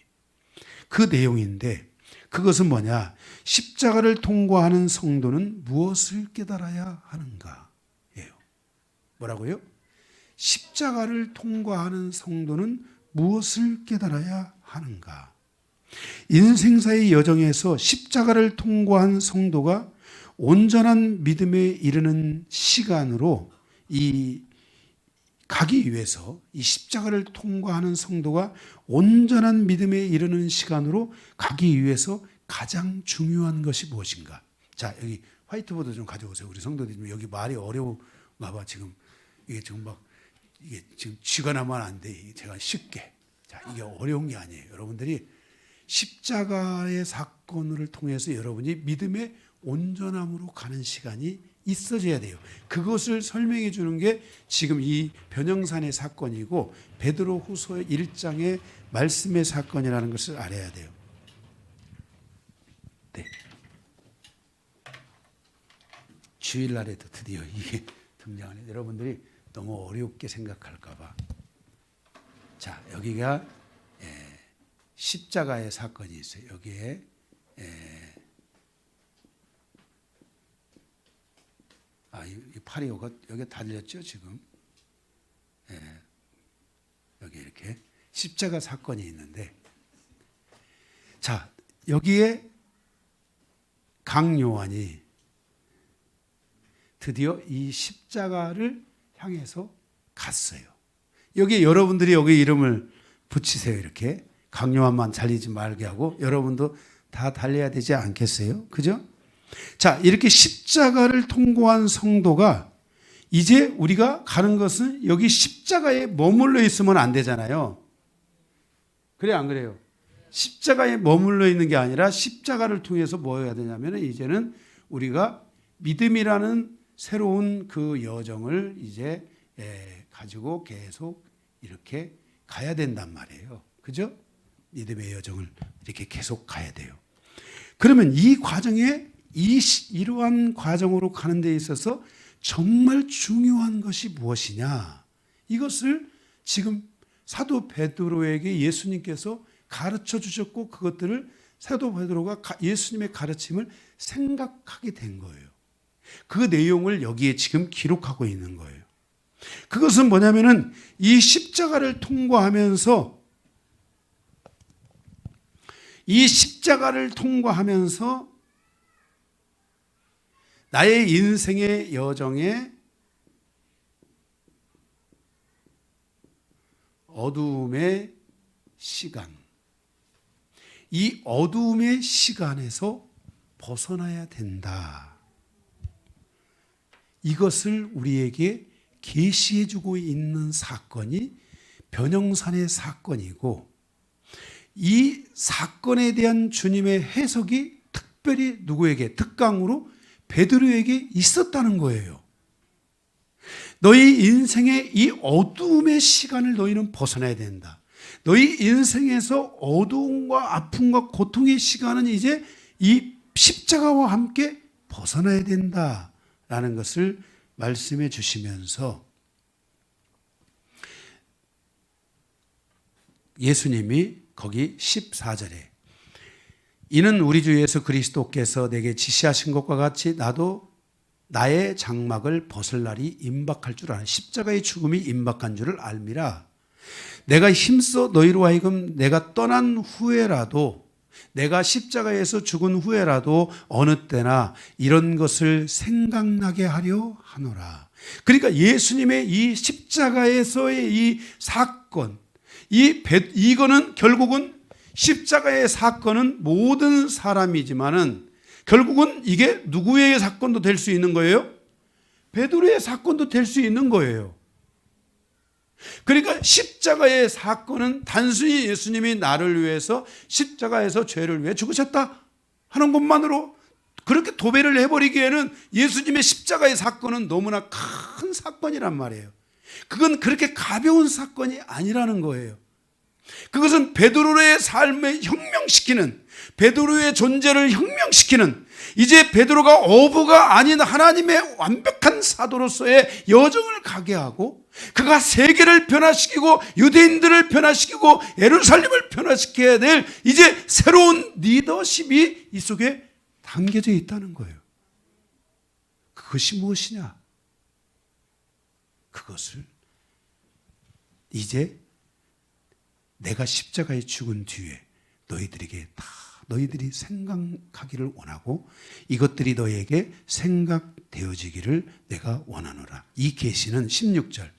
그 내용인데 그것은 뭐냐? 십자가를 통과하는 성도는 무엇을 깨달아야 하는가? 예요. 뭐라고요? 십자가를 통과하는 성도는 무엇을 깨달아야 하는가? 인생사의 여정에서 십자가를 통과한 성도가 온전한 믿음에 이르는 시간으로 가기 위해서 이 십자가를 통과하는 성도가 온전한 믿음에 이르는 시간으로 가기 위해서 가장 중요한 것이 무엇인가? 자, 여기 화이트보드 좀 가져오세요. 우리 성도들이 여기 말이 어려운가 봐. 지금 이게 지금 막 이게 지금 쥐가 나면 안 돼. 제가 쉽게. 자, 이게 어려운 게 아니에요. 여러분들이 십자가의 사건을 통해서 여러분이 믿음의 온전함으로 가는 시간이 있어져야 돼요. 그것을 설명해 주는 게 지금 이 변형산의 사건이고 베드로후서 1장의 말씀의 사건이라는 것을 알아야 돼요. 네. 주일날에도 드디어 이게 등장하네. 여러분들이 너무 어렵게 생각할까 봐. 자, 여기가 십자가의 사건이 있어요. 여기에 이 파리오가 여기 달렸죠 지금. 여기 이렇게 십자가 사건이 있는데, 자 여기에 강요한이 드디어 이 십자가를 향해서 갔어요. 여기 여러분들이 여기 이름을 붙이세요. 이렇게 강요한만 달리지 말게 하고 여러분도 다 달려야 되지 않겠어요? 그죠? 자, 이렇게 십자가를 통과한 성도가 이제 우리가 가는 것은 여기 십자가에 머물러 있으면 안 되잖아요. 그래 안 그래요? 십자가에 머물러 있는 게 아니라 십자가를 통해서 뭐 해야 되냐면 이제는 우리가 믿음이라는 새로운 그 여정을 이제 가지고 계속 이렇게 가야 된단 말이에요. 그죠? 믿음의 여정을 이렇게 계속 가야 돼요. 그러면 이 과정에 이러한 과정으로 가는 데 있어서 정말 중요한 것이 무엇이냐? 이것을 지금 사도 베드로에게 예수님께서 가르쳐 주셨고 그것들을 사도 베드로가 예수님의 가르침을 생각하게 된 거예요. 그 내용을 여기에 지금 기록하고 있는 거예요. 그것은 뭐냐면은 이 십자가를 통과하면서 나의 인생의 여정에 어두움의 시간, 이 어두움의 시간에서 벗어나야 된다. 이것을 우리에게 계시해 주고 있는 사건이 변형산의 사건이고, 이 사건에 대한 주님의 해석이 특별히 누구에게, 특강으로 베드로에게 있었다는 거예요. 너희 인생의 이 어두움의 시간을 너희는 벗어나야 된다. 너희 인생에서 어두움과 아픔과 고통의 시간은 이제 이 십자가와 함께 벗어나야 된다라는 것을 말씀해 주시면서 예수님이 거기 14절에 이는 우리 주 예수 그리스도께서 내게 지시하신 것과 같이 나도 나의 장막을 벗을 날이 임박할 줄 아는, 십자가의 죽음이 임박한 줄을 알미라. 내가 힘써 너희로 하여금 내가 떠난 후에라도, 내가 십자가에서 죽은 후에라도 어느 때나 이런 것을 생각나게 하려 하노라. 그러니까 예수님의 이 십자가에서의 이 사건, 이거는 결국은 십자가의 사건은 모든 사람이지만은 결국은 이게 누구의 사건도 될 수 있는 거예요? 베드로의 사건도 될 수 있는 거예요. 그러니까 십자가의 사건은 단순히 예수님이 나를 위해서 십자가에서 죄를 위해 죽으셨다 하는 것만으로 그렇게 도배를 해버리기에는 예수님의 십자가의 사건은 너무나 큰 사건이란 말이에요. 그건 그렇게 가벼운 사건이 아니라는 거예요. 그것은 베드로의 삶을 혁명시키는, 베드로의 존재를 혁명시키는, 이제 베드로가 어부가 아닌 하나님의 완벽한 사도로서의 여정을 가게 하고 그가 세계를 변화시키고 유대인들을 변화시키고 예루살렘을 변화시켜야 될 이제 새로운 리더십이 이 속에 담겨져 있다는 거예요. 그것이 무엇이냐? 그것을 이제 내가 십자가에 죽은 뒤에 너희들에게 다 너희들이 생각하기를 원하고 이것들이 너희에게 생각되어지기를 내가 원하노라. 이 계시는 16절.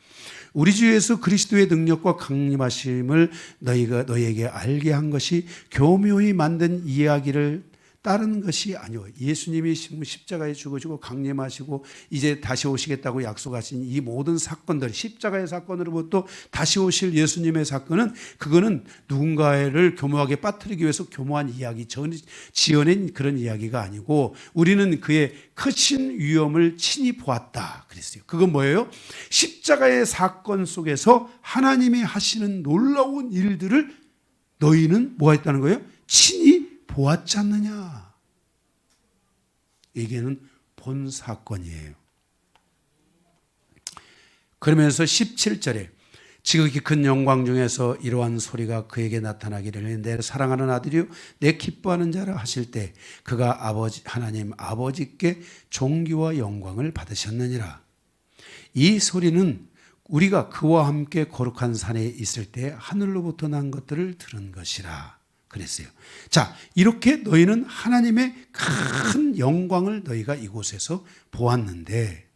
우리 주 예수 그리스도의 능력과 강림하심을 너희에게 알게 한 것이 교묘히 만든 이야기를 다른 것이 아니오. 예수님이 십자가에 죽으시고 강림하시고 이제 다시 오시겠다고 약속하신 이 모든 사건들, 십자가의 사건으로부터 다시 오실 예수님의 사건은, 그거는 누군가를 교묘하게 빠뜨리기 위해서 교묘한 이야기, 지어낸 그런 이야기가 아니고, 우리는 그의 크신 위엄을 친히 보았다 그랬어요. 그건 뭐예요? 십자가의 사건 속에서 하나님이 하시는 놀라운 일들을 너희는 뭐 했다는 거예요? 친히 보았지 않느냐. 이게는 본 사건이에요. 그러면서 17절에 지극히 큰 영광 중에서 이러한 소리가 그에게 나타나기를, 내 사랑하는 아들이요 내 기뻐하는 자라 하실 때 그가 아버지 하나님 아버지께 존귀와 영광을 받으셨느니라. 이 소리는 우리가 그와 함께 거룩한 산에 있을 때 하늘로부터 난 것들을 들은 것이라 그랬어요. 자, 이렇게 너희는 하나님의 큰 영광을 너희가 이곳에서 보았는데,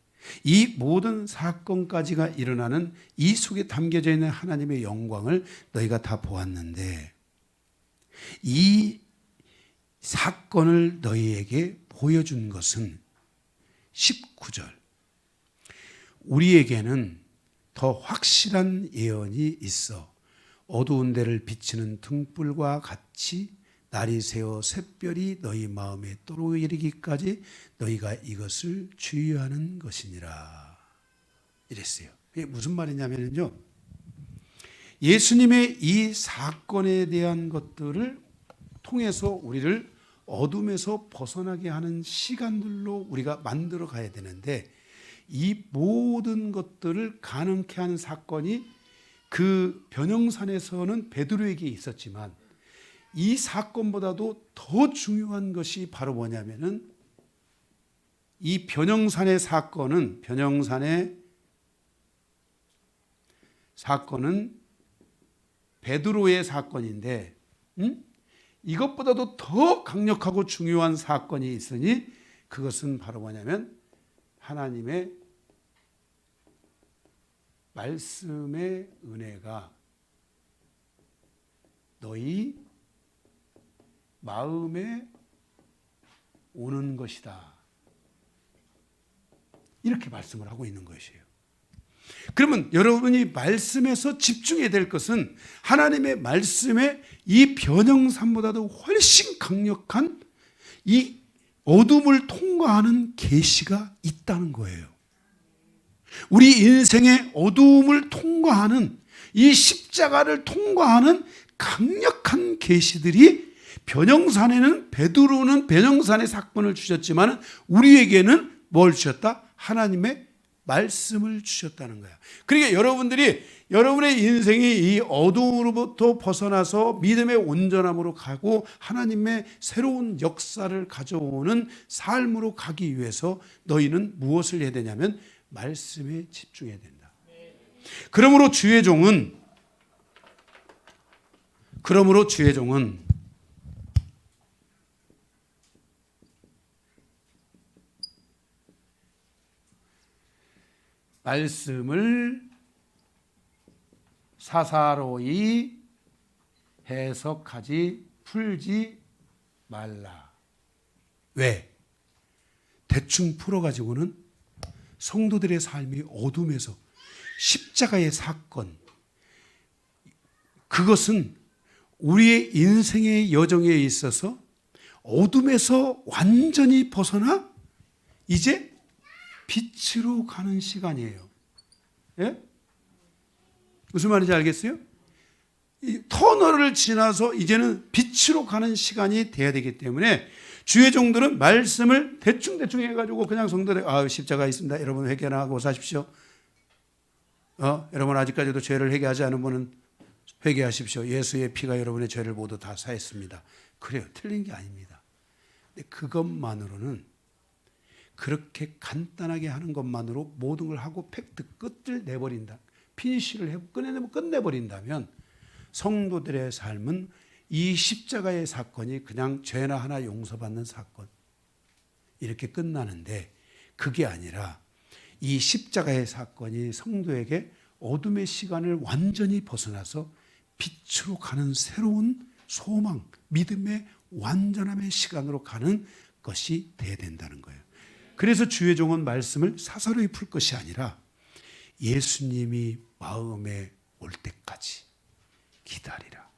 이 모든 사건까지가 일어나는 이 속에 담겨져 있는 하나님의 영광을 너희가 다 보았는데, 이 사건을 너희에게 보여준 것은 19절, 우리에게는 더 확실한 예언이 있어 어두운 데를 비치는 등불과 같이 날이 새어 샛별이 너희 마음에 또로 이르기까지 너희가 이것을 주의하는 것이니라 이랬어요. 이게 무슨 말이냐면요, 예수님의 이 사건에 대한 것들을 통해서 우리를 어둠에서 벗어나게 하는 시간들로 우리가 만들어 가야 되는데, 이 모든 것들을 가능케 하는 사건이 그 변형산에서는 베드로에게 있었지만, 이 사건보다도 더 중요한 것이 바로 뭐냐면은, 이 변형산의 사건은 베드로의 사건인데, 이것보다도 더 강력하고 중요한 사건이 있으니, 그것은 바로 뭐냐면 하나님의 말씀의 은혜가 너희 마음에 오는 것이다, 이렇게 말씀을 하고 있는 것이에요. 그러면 여러분이 말씀에서 집중해야 될 것은 하나님의 말씀에 이 변형산보다도 훨씬 강력한 이 어둠을 통과하는 계시가 있다는 거예요. 우리 인생의 어두움을 통과하는, 이 십자가를 통과하는 강력한 계시들이, 변형산에는 베드로는 변형산의 사건을 주셨지만 우리에게는 뭘 주셨다? 하나님의 말씀을 주셨다는 거야. 그러니까 여러분의 인생이 이 어두움으로부터 벗어나서 믿음의 온전함으로 가고 하나님의 새로운 역사를 가져오는 삶으로 가기 위해서 너희는 무엇을 해야 되냐면 말씀에 집중해야 된다. 그러므로 주의 종은 말씀을 사사로이 해석하지 풀지 말라. 왜? 대충 풀어가지고는 성도들의 삶이 어둠에서, 십자가의 사건, 그것은 우리의 인생의 여정에 있어서 어둠에서 완전히 벗어나 이제 빛으로 가는 시간이에요. 예? 무슨 말인지 알겠어요? 이 터널을 지나서 이제는 빛으로 가는 시간이 돼야 되기 때문에 주의 종들은 말씀을 대충 해가지고 그냥 성도들, 십자가 있습니다, 여러분 회개하고 사십시오. 여러분 아직까지도 죄를 회개하지 않은 분은 회개하십시오. 예수의 피가 여러분의 죄를 모두 다 사했습니다. 그래요, 틀린 게 아닙니다. 근데 그것만으로는, 그렇게 간단하게 하는 것만으로 모든 걸 하고 팩트 끝을 내버린다, 피니쉬를 해 끝내버린다면 성도들의 삶은 이 십자가의 사건이 그냥 죄나 하나 용서받는 사건 이렇게 끝나는데, 그게 아니라 이 십자가의 사건이 성도에게 어둠의 시간을 완전히 벗어나서 빛으로 가는 새로운 소망, 믿음의 완전함의 시간으로 가는 것이 돼야 된다는 거예요. 그래서 주의 종은 말씀을 사사로이 풀 것이 아니라 예수님이 마음에 올 때까지 기다리라.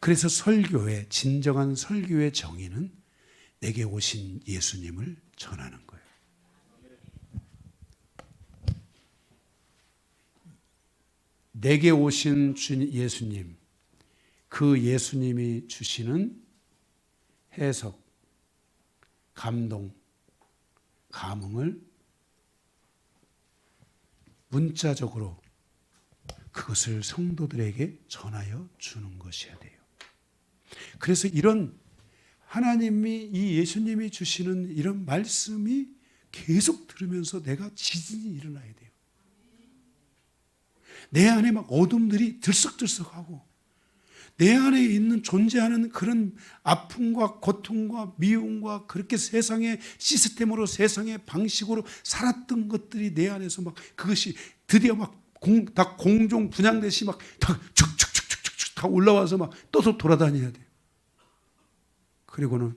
그래서 설교의 진정한 설교의 정의는 내게 오신 예수님을 전하는 거예요. 내게 오신 예수님, 그 예수님이 주시는 해석, 감동, 감흥을 문자적으로 그것을 성도들에게 전하여 주는 것이어야 돼요. 그래서 이런 하나님이 이 예수님이 주시는 이런 말씀이 계속 들으면서 내가 지진이 일어나야 돼요. 내 안에 막 어둠들이 들썩들썩하고 내 안에 있는 존재하는 그런 아픔과 고통과 미움과 그렇게 세상의 시스템으로 세상의 방식으로 살았던 것들이 내 안에서 막 그것이 드디어 막 다 공중 분양되시 막 다 축축축축축 다 올라와서 막 떠서 돌아다녀야 돼요. 그리고는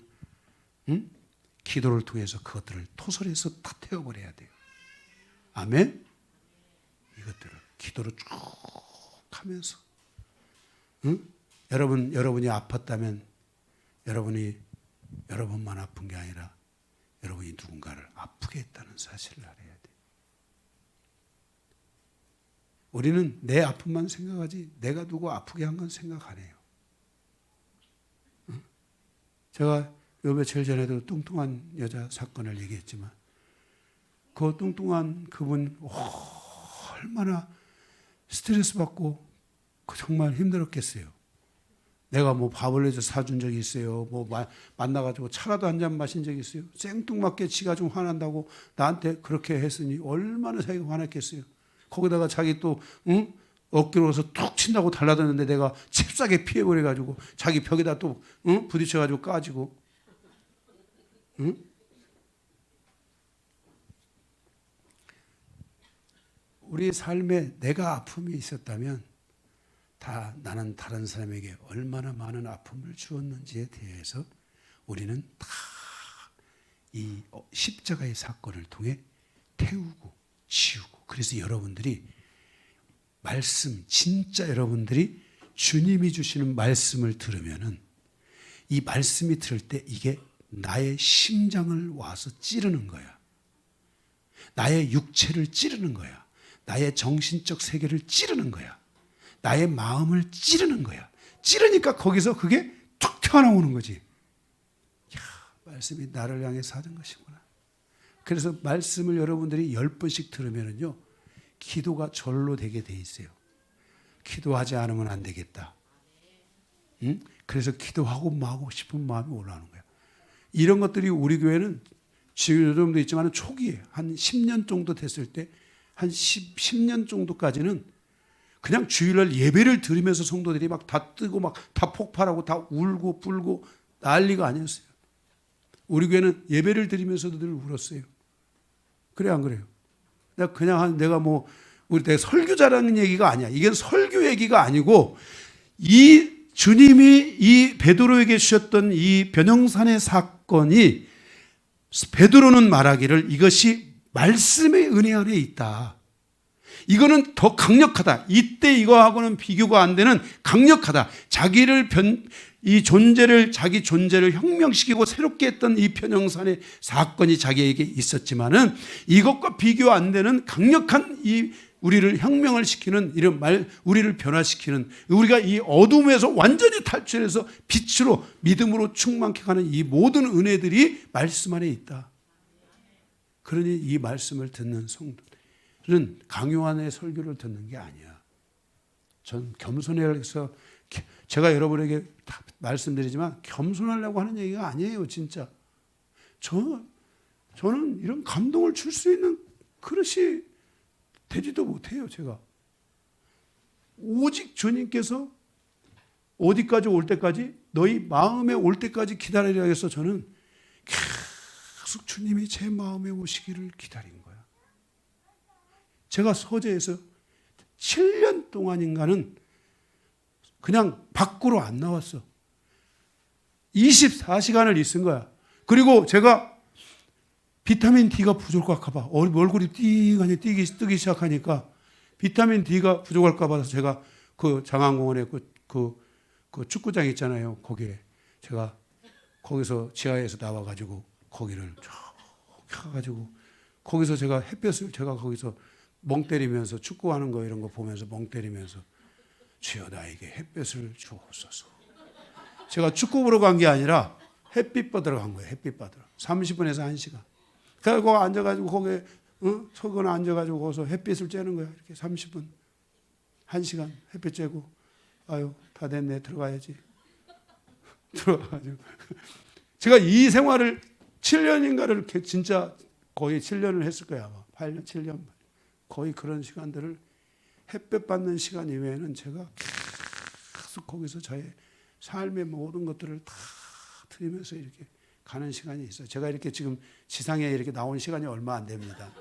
기도를 통해서 그것들을 토설해서 다 태워버려야 돼요. 아멘? 이것들을 기도로 쭉 하면서 여러분이 아팠다면 여러분만 아픈 게 아니라 여러분이 누군가를 아프게 했다는 사실을 알아야 돼요. 우리는 내 아픔만 생각하지 내가 누구 아프게 한 건 생각 안 해요. 제가 요 며칠 전에도 뚱뚱한 여자 사건을 얘기했지만 그 뚱뚱한 그분 얼마나 스트레스 받고 정말 힘들었겠어요. 내가 뭐 밥을 내서 사준 적이 있어요. 뭐 만나가지고 차라도 한 잔 마신 적이 있어요. 생뚱맞게 지가 좀 화난다고 나한테 그렇게 했으니 얼마나 자기가 화났겠어요. 거기다가 자기 또 어깨로 가서 툭 친다고 달라졌는데 내가 잽싸게 피해버려가지고 자기 벽에다 또 부딪혀가지고 까지고 우리 삶에 내가 아픔이 있었다면 나는 다른 사람에게 얼마나 많은 아픔을 주었는지에 대해서 우리는 다 이 십자가의 사건을 통해 태우고 지우고 그래서 여러분들이 진짜 여러분들이 주님이 주시는 말씀을 들으면은 이 말씀이 들을 때 이게 나의 심장을 와서 찌르는 거야. 나의 육체를 찌르는 거야. 나의 정신적 세계를 찌르는 거야. 나의 마음을 찌르는 거야. 찌르니까 거기서 그게 툭 튀어나오는 거지. 야, 말씀이 나를 향해서 하는 것이구나. 그래서 말씀을 여러분들이 10번씩 들으면은요, 기도가 절로 되게 돼 있어요. 기도하지 않으면 안 되겠다. 응? 그래서 기도하고 마고 싶은 마음이 올라오는 거야. 이런 것들이 우리 교회는 지금 여러분도 있지만 초기에 한 10년 정도 됐을 때 한 10년 정도까지는 그냥 주일날 예배를 드리면서 성도들이 막 다 뜨고 막 다 폭발하고 다 울고 불고 난리가 아니었어요. 우리 교회는 예배를 드리면서도 늘 울었어요. 그래 안 그래요? 내가 뭐 우리 내가 설교자라는 얘기가 아니야. 이게 설교 얘기가 아니고 이 주님이 이 베드로에게 주셨던 이 변형산의 사건이 베드로는 말하기를 이것이 말씀의 은혜 안에 있다. 이거는 더 강력하다. 이때 이거하고는 비교가 안 되는 강력하다. 자기 존재를 혁명시키고 새롭게 했던 이 변형산의 사건이 자기에게 있었지만은 이것과 비교 안 되는 강력한 이 우리를 혁명을 시키는 우리를 변화시키는 우리가 이 어둠에서 완전히 탈출해서 빛으로 믿음으로 충만케 가는 이 모든 은혜들이 말씀 안에 있다. 그러니 이 말씀을 듣는 성도들은 강요한의 설교를 듣는 게 아니야. 전 겸손해서 제가 여러분에게 다 말씀드리지만 겸손하려고 하는 얘기가 아니에요. 진짜 저는 이런 감동을 줄 수 있는 그릇이 되지도 못해요. 제가 오직 주님께서 어디까지 올 때까지 너희 마음에 올 때까지 기다리라 해서 저는 계속 주님이 제 마음에 오시기를 기다린 거야. 제가 서재에서 7년 동안인가는 그냥 밖으로 안 나왔어. 24시간을 있은 거야. 그리고 제가 비타민 D가 부족할까 봐 얼굴이 뜨기 시작하니까 비타민 D가 부족할까 봐서 제가 그 장안공원에 그 축구장 있잖아요. 거기에 제가 거기서 지하에서 나와가지고 거기를 쭉 가가지고 거기서 제가 햇볕을 제가 거기서 멍 때리면서 축구하는 거 이런 거 보면서 멍 때리면서 주여 나에게 햇볕을 주옵소서. 제가 축구 보러 간 게 아니라 햇빛 받으러 간 거예요. 햇빛 받으러 30분에서 1시간. 그리고 앉아가지고 거기에 서거나 앉아가지고 거기서 햇빛을 쬐는 거야. 이렇게 30분, 1시간 햇빛 쬐고 아유 다 됐네 들어가야지. 들어가가지고 제가 이 생활을 7년인가를 진짜 거의 7년을 했을 거야. 아마 8년, 7년 거의 그런 시간들을 햇볕 받는 시간 이외에는 제가 계속 거기서 저의 삶의 모든 것들을 다 드리면서 이렇게 가는 시간이 있어요. 제가 이렇게 지금 지상에 이렇게 나온 시간이 얼마 안 됩니다.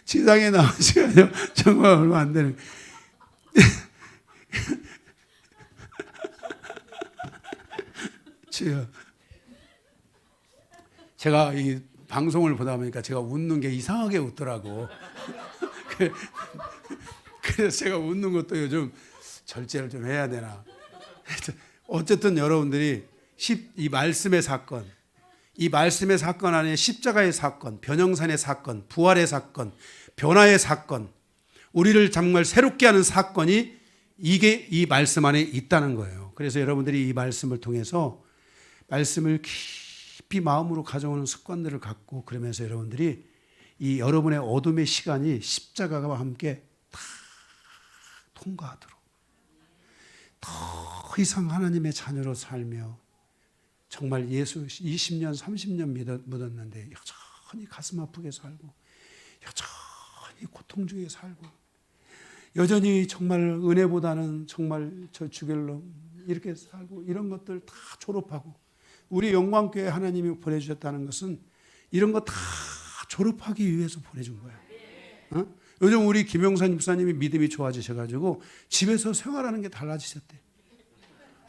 지상에 나온 시간이 정말 얼마 안 되는. 제가 이 방송을 보다 보니까 제가 웃는 게 이상하게 웃더라고. 그래서 제가 웃는 것도 요즘 절제를 좀 해야 되나. 어쨌든 여러분들이 이 말씀의 사건, 이 말씀의 사건 안에 십자가의 사건, 변형산의 사건, 부활의 사건, 변화의 사건, 우리를 정말 새롭게 하는 사건이 이게 이 말씀 안에 있다는 거예요. 그래서 여러분들이 이 말씀을 통해서 말씀을 깊이 마음으로 가져오는 습관들을 갖고 그러면서 여러분들이 이 여러분의 어둠의 시간이 십자가와 함께 다 통과하도록 더 이상 하나님의 자녀로 살며 정말 예수 20년, 30년 묻었는데 여전히 가슴 아프게 살고 여전히 고통 중에 살고 여전히 정말 은혜보다는 정말 저 죽일 놈 이렇게 살고 이런 것들 다 졸업하고 우리 영광교회 하나님이 보내주셨다는 것은 이런 거 다 졸업하기 위해서 보내준 거야. 어? 요즘 우리 김영산 집사님이 믿음이 좋아지셔가지고 집에서 생활하는 게 달라지셨대.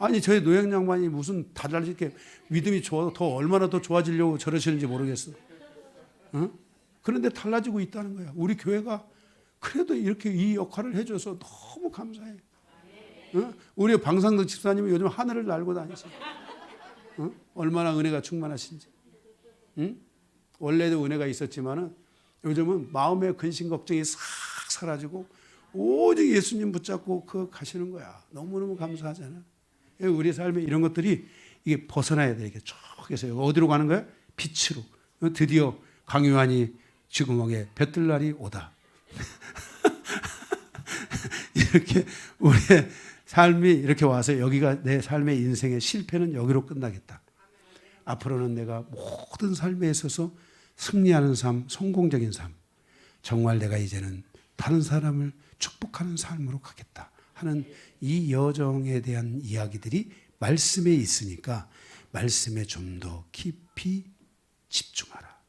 아니 저희 노영 양반이 무슨 달라지게 믿음이 좋아 더 얼마나 더 좋아지려고 저러시는지 모르겠어. 어? 그런데 달라지고 있다는 거야. 우리 교회가 그래도 이렇게 이 역할을 해줘서 너무 감사해. 어? 우리 방상덕 집사님이 요즘 하늘을 날고 다니시. 어? 얼마나 은혜가 충만하신지. 응? 원래도 은혜가 있었지만은 요즘은 마음의 근심 걱정이 싹 사라지고 오직 예수님 붙잡고 그 가시는 거야. 너무너무 감사하잖아. 우리 삶에 이런 것들이 이게 벗어나야 돼. 이게 쭉 해서 어디로 가는 거야? 빛으로. 드디어 강요한이 지구멍에 볕들 날이 오다. 이렇게 우리의 삶이 이렇게 와서 여기가 내 삶의 인생의 실패는 여기로 끝나겠다. 앞으로는 내가 모든 삶에 있어서 승리하는 삶, 성공적인 삶. 정말 내가 이제는 다른 사람을 축복하는 삶으로 가겠다 하는 이 여정에 대한 이야기들이 말씀에 있으니까 말씀에 좀 더 깊이 집중하라.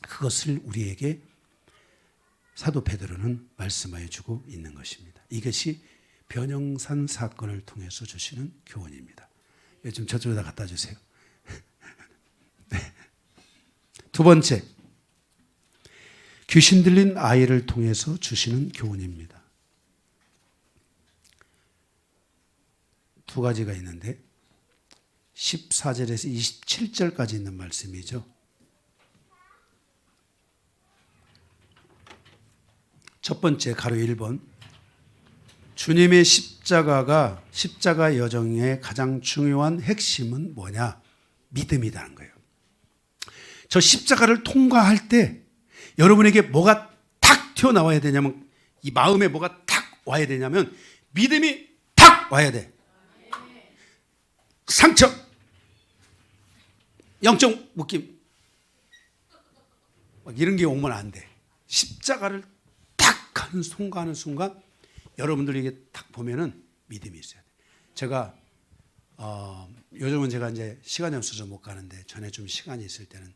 그것을 우리에게 사도 베드로는 말씀하여 주고 있는 것입니다. 이것이 변형산 사건을 통해서 주시는 교훈입니다. 좀 저쪽에다 갖다 주세요. 네. 두 번째, 귀신 들린 아이를 통해서 주시는 교훈입니다. 두 가지가 있는데 14절에서 27절까지 있는 말씀이죠. 첫 번째 가로 1번 주님의 십자가 여정의 가장 중요한 핵심은 뭐냐? 믿음이라는 거예요. 저 십자가를 통과할 때 여러분에게 뭐가 탁 튀어나와야 되냐면 이 마음에 뭐가 탁 와야 되냐면 믿음이 탁 와야 돼. 상처, 영적 묶임 막 이런 게 오면 안 돼. 십자가를 탁 통과하는 순간 여러분들에게 딱 보면은 믿음이 있어야 돼. 제가 요즘은 제가 이제 시간이 없어서 못 가는데 전에 좀 시간이 있을 때는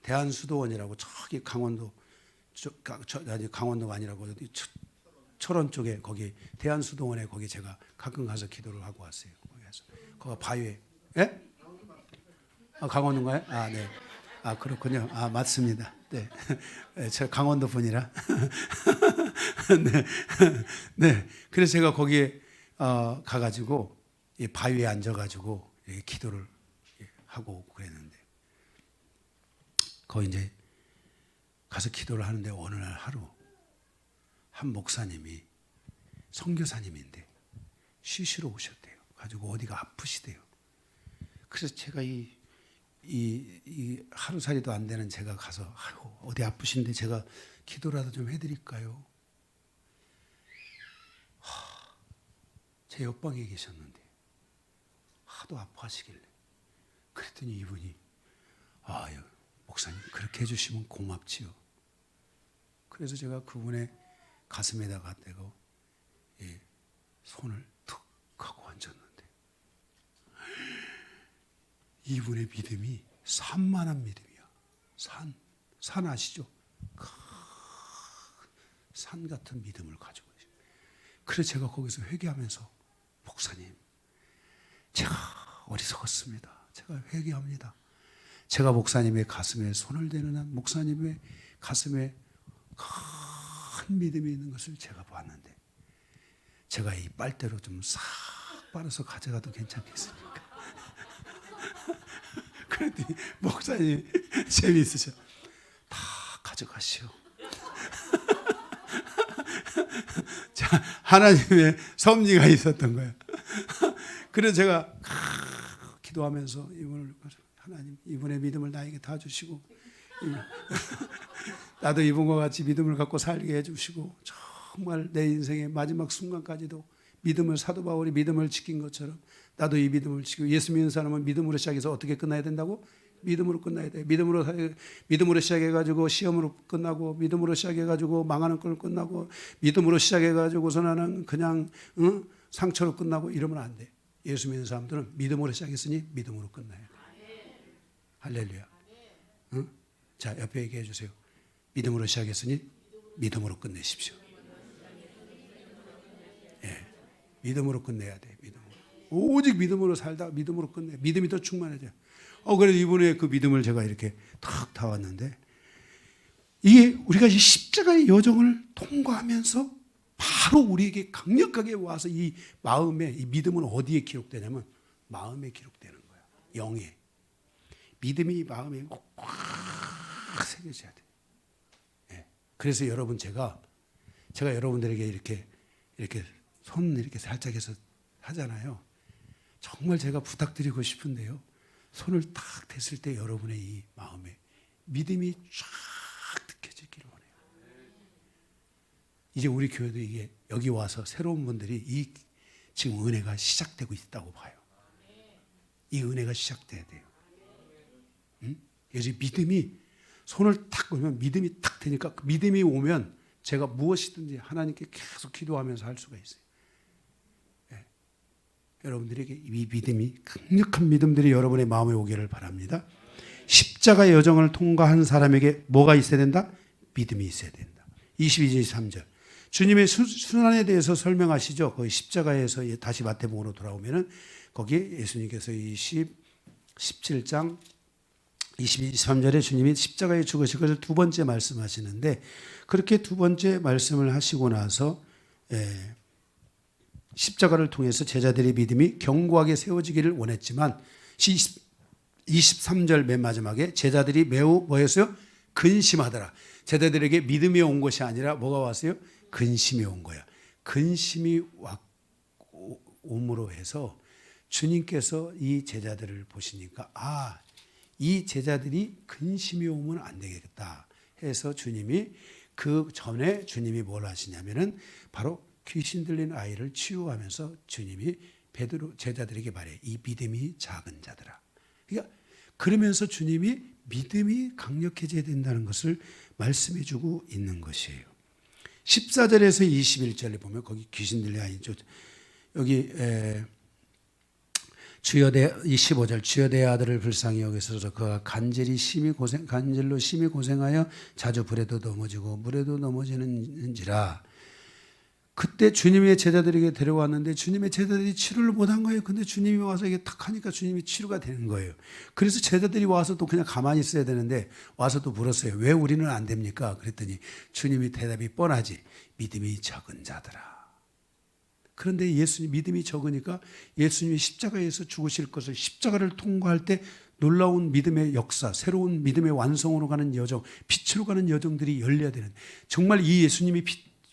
대한수도원이라고 저기 강원도 아니, 강원도가 아니라고 어디 철원 쪽에 거기 대한수동원에 거기 제가 가끔 가서 기도를 하고 왔어요. 거기서 거기 바위에 예? 강원도인가요? 네. 그렇군요. 맞습니다. 네. 저 강원도 분이라. 네. 네. 그래서 제가 거기에 가가지고 이 바위에 앉아가지고 기도를 하고 그랬는데 거기 이제 가서 기도를 하는데 어느 날 하루 한 목사님이 선교사님인데 쉬시러 오셨대요. 가지고 어디가 아프시대요. 그래서 제가 이 하루살이도 안 되는 제가 가서 어디 아프신데 제가 기도라도 좀 해드릴까요? 제 옆방에 계셨는데 하도 아파하시길래 그랬더니 이분이 목사님 그렇게 해주시면 고맙지요. 그래서 제가 그분의 가슴에다가 대고 손을 툭 하고 얹었는데 이분의 믿음이 산만한 믿음이야. 산 아시죠? 산 같은 믿음을 가지고 계세요. 그래서 제가 거기서 회개하면서 목사님 제가 어리석었습니다. 제가 회개합니다. 제가 목사님의 가슴에 손을 대는 한 목사님의 가슴에 큰 믿음이 있는 것을 제가 봤는데 제가 이 빨대로 좀 싹 빨아서 가져가도 괜찮겠습니까? 그랬더니 목사님 재미있으셔. 다 가져가시오. 자, 하나님의 섭리가 있었던 거예요. 그래서 제가 기도하면서 하나님 이분의 믿음을 나에게 다 주시고 나도 이분과 같이 믿음을 갖고 살게 해주시고 정말 내 인생의 마지막 순간까지도 믿음을 사도 바울이 믿음을 지킨 것처럼 나도 이 믿음을 지키고 예수 믿는 사람은 믿음으로 시작해서 어떻게 끝나야 된다고? 믿음으로 끝나야 돼. 믿음으로 시작해가지고 시험으로 끝나고 믿음으로 시작해가지고 망하는 걸 끝나고 믿음으로 시작해가지고서 나는 그냥 상처로 끝나고 이러면 안 돼. 예수 믿는 사람들은 믿음으로 시작했으니 믿음으로 끝나야 돼. 할렐루야. 자, 옆에 얘기해 주세요. 믿음으로 시작했으니 믿음으로 끝내십시오. 믿음으로 끝내야 돼. 믿음으로. 오직 믿음으로 살다 믿음으로 끝내. 믿음이 더 충만해져. 그래도 이분의 그 믿음을 제가 이렇게 탁 타왔는데 이게 우리가 이 십자가의 여정을 통과하면서 바로 우리에게 강력하게 와서 이 마음에 이 믿음은 어디에 기록되냐면 마음에 기록되는 거야. 영에. 믿음이 마음에 꽉 새겨져야 돼. 그래서 여러분 제가 여러분들에게 이렇게 손 이렇게 살짝 해서 하잖아요. 정말 제가 부탁드리고 싶은데요. 손을 딱 댔을 때 여러분의 이 마음에 믿음이 쫙 느껴지기를 원해요. 이제 우리 교회도 이게 여기 와서 새로운 분들이 이 지금 은혜가 시작되고 있다고 봐요. 이 은혜가 시작돼야 돼요. 요즘 믿음이 손을 탁 걸면 믿음이 탁 되니까 그 믿음이 오면 제가 무엇이든지 하나님께 계속 기도하면서 할 수가 있어요. 여러분들에게 이 믿음이 강력한 믿음들이 여러분의 마음에 오기를 바랍니다. 십자가의 여정을 통과한 사람에게 뭐가 있어야 된다? 믿음이 있어야 된다. 22절 23절 주님의 순환에 대해서 설명하시죠. 거기 십자가에서 다시 마태복음으로 돌아오면은 거기 예수님께서 이 17장 23절에 주님이 십자가에 죽으실 것을 두 번째 말씀하시는데 그렇게 두 번째 말씀을 하시고 나서 십자가를 통해서 제자들의 믿음이 견고하게 세워지기를 원했지만 23절 맨 마지막에 제자들이 매우 뭐였어요? 근심하더라. 제자들에게 믿음이 온 것이 아니라 뭐가 왔어요? 근심이 온 거야. 근심이 옴으로 해서 주님께서 이 제자들을 보시니까 이 제자들이 근심이 오면 안 되겠다 해서 주님이 그 전에 주님이 뭘 하시냐면은 바로 귀신 들린 아이를 치유하면서 주님이 베드로 제자들에게 말해 이 믿음이 작은 자들아. 그러니까 그러면서 주님이 믿음이 강력해져야 된다는 것을 말씀해주고 있는 것이에요. 14절에서 21절에 보면 거기 귀신 들린 아이죠. 여기 이 15절 주여 내 아들을 불쌍히 여기소서. 그가 간절로 심히 고생하여 자주 불에도 넘어지고 물에도 넘어지는지라. 그때 주님의 제자들에게 데려왔는데 주님의 제자들이 치료를 못한 거예요. 근데 주님이 와서 이게 탁 하니까 주님이 치료가 되는 거예요. 그래서 제자들이 와서 또 그냥 가만히 있어야 되는데 와서 또 물었어요. 왜 우리는 안 됩니까? 그랬더니 주님이 대답이 뻔하지. 믿음이 적은 자들아. 그런데 예수님 믿음이 적으니까 예수님이 십자가에서 죽으실 것을 십자가를 통과할 때 놀라운 믿음의 역사, 새로운 믿음의 완성으로 가는 여정, 빛으로 가는 여정들이 열려야 되는, 정말 이 예수님이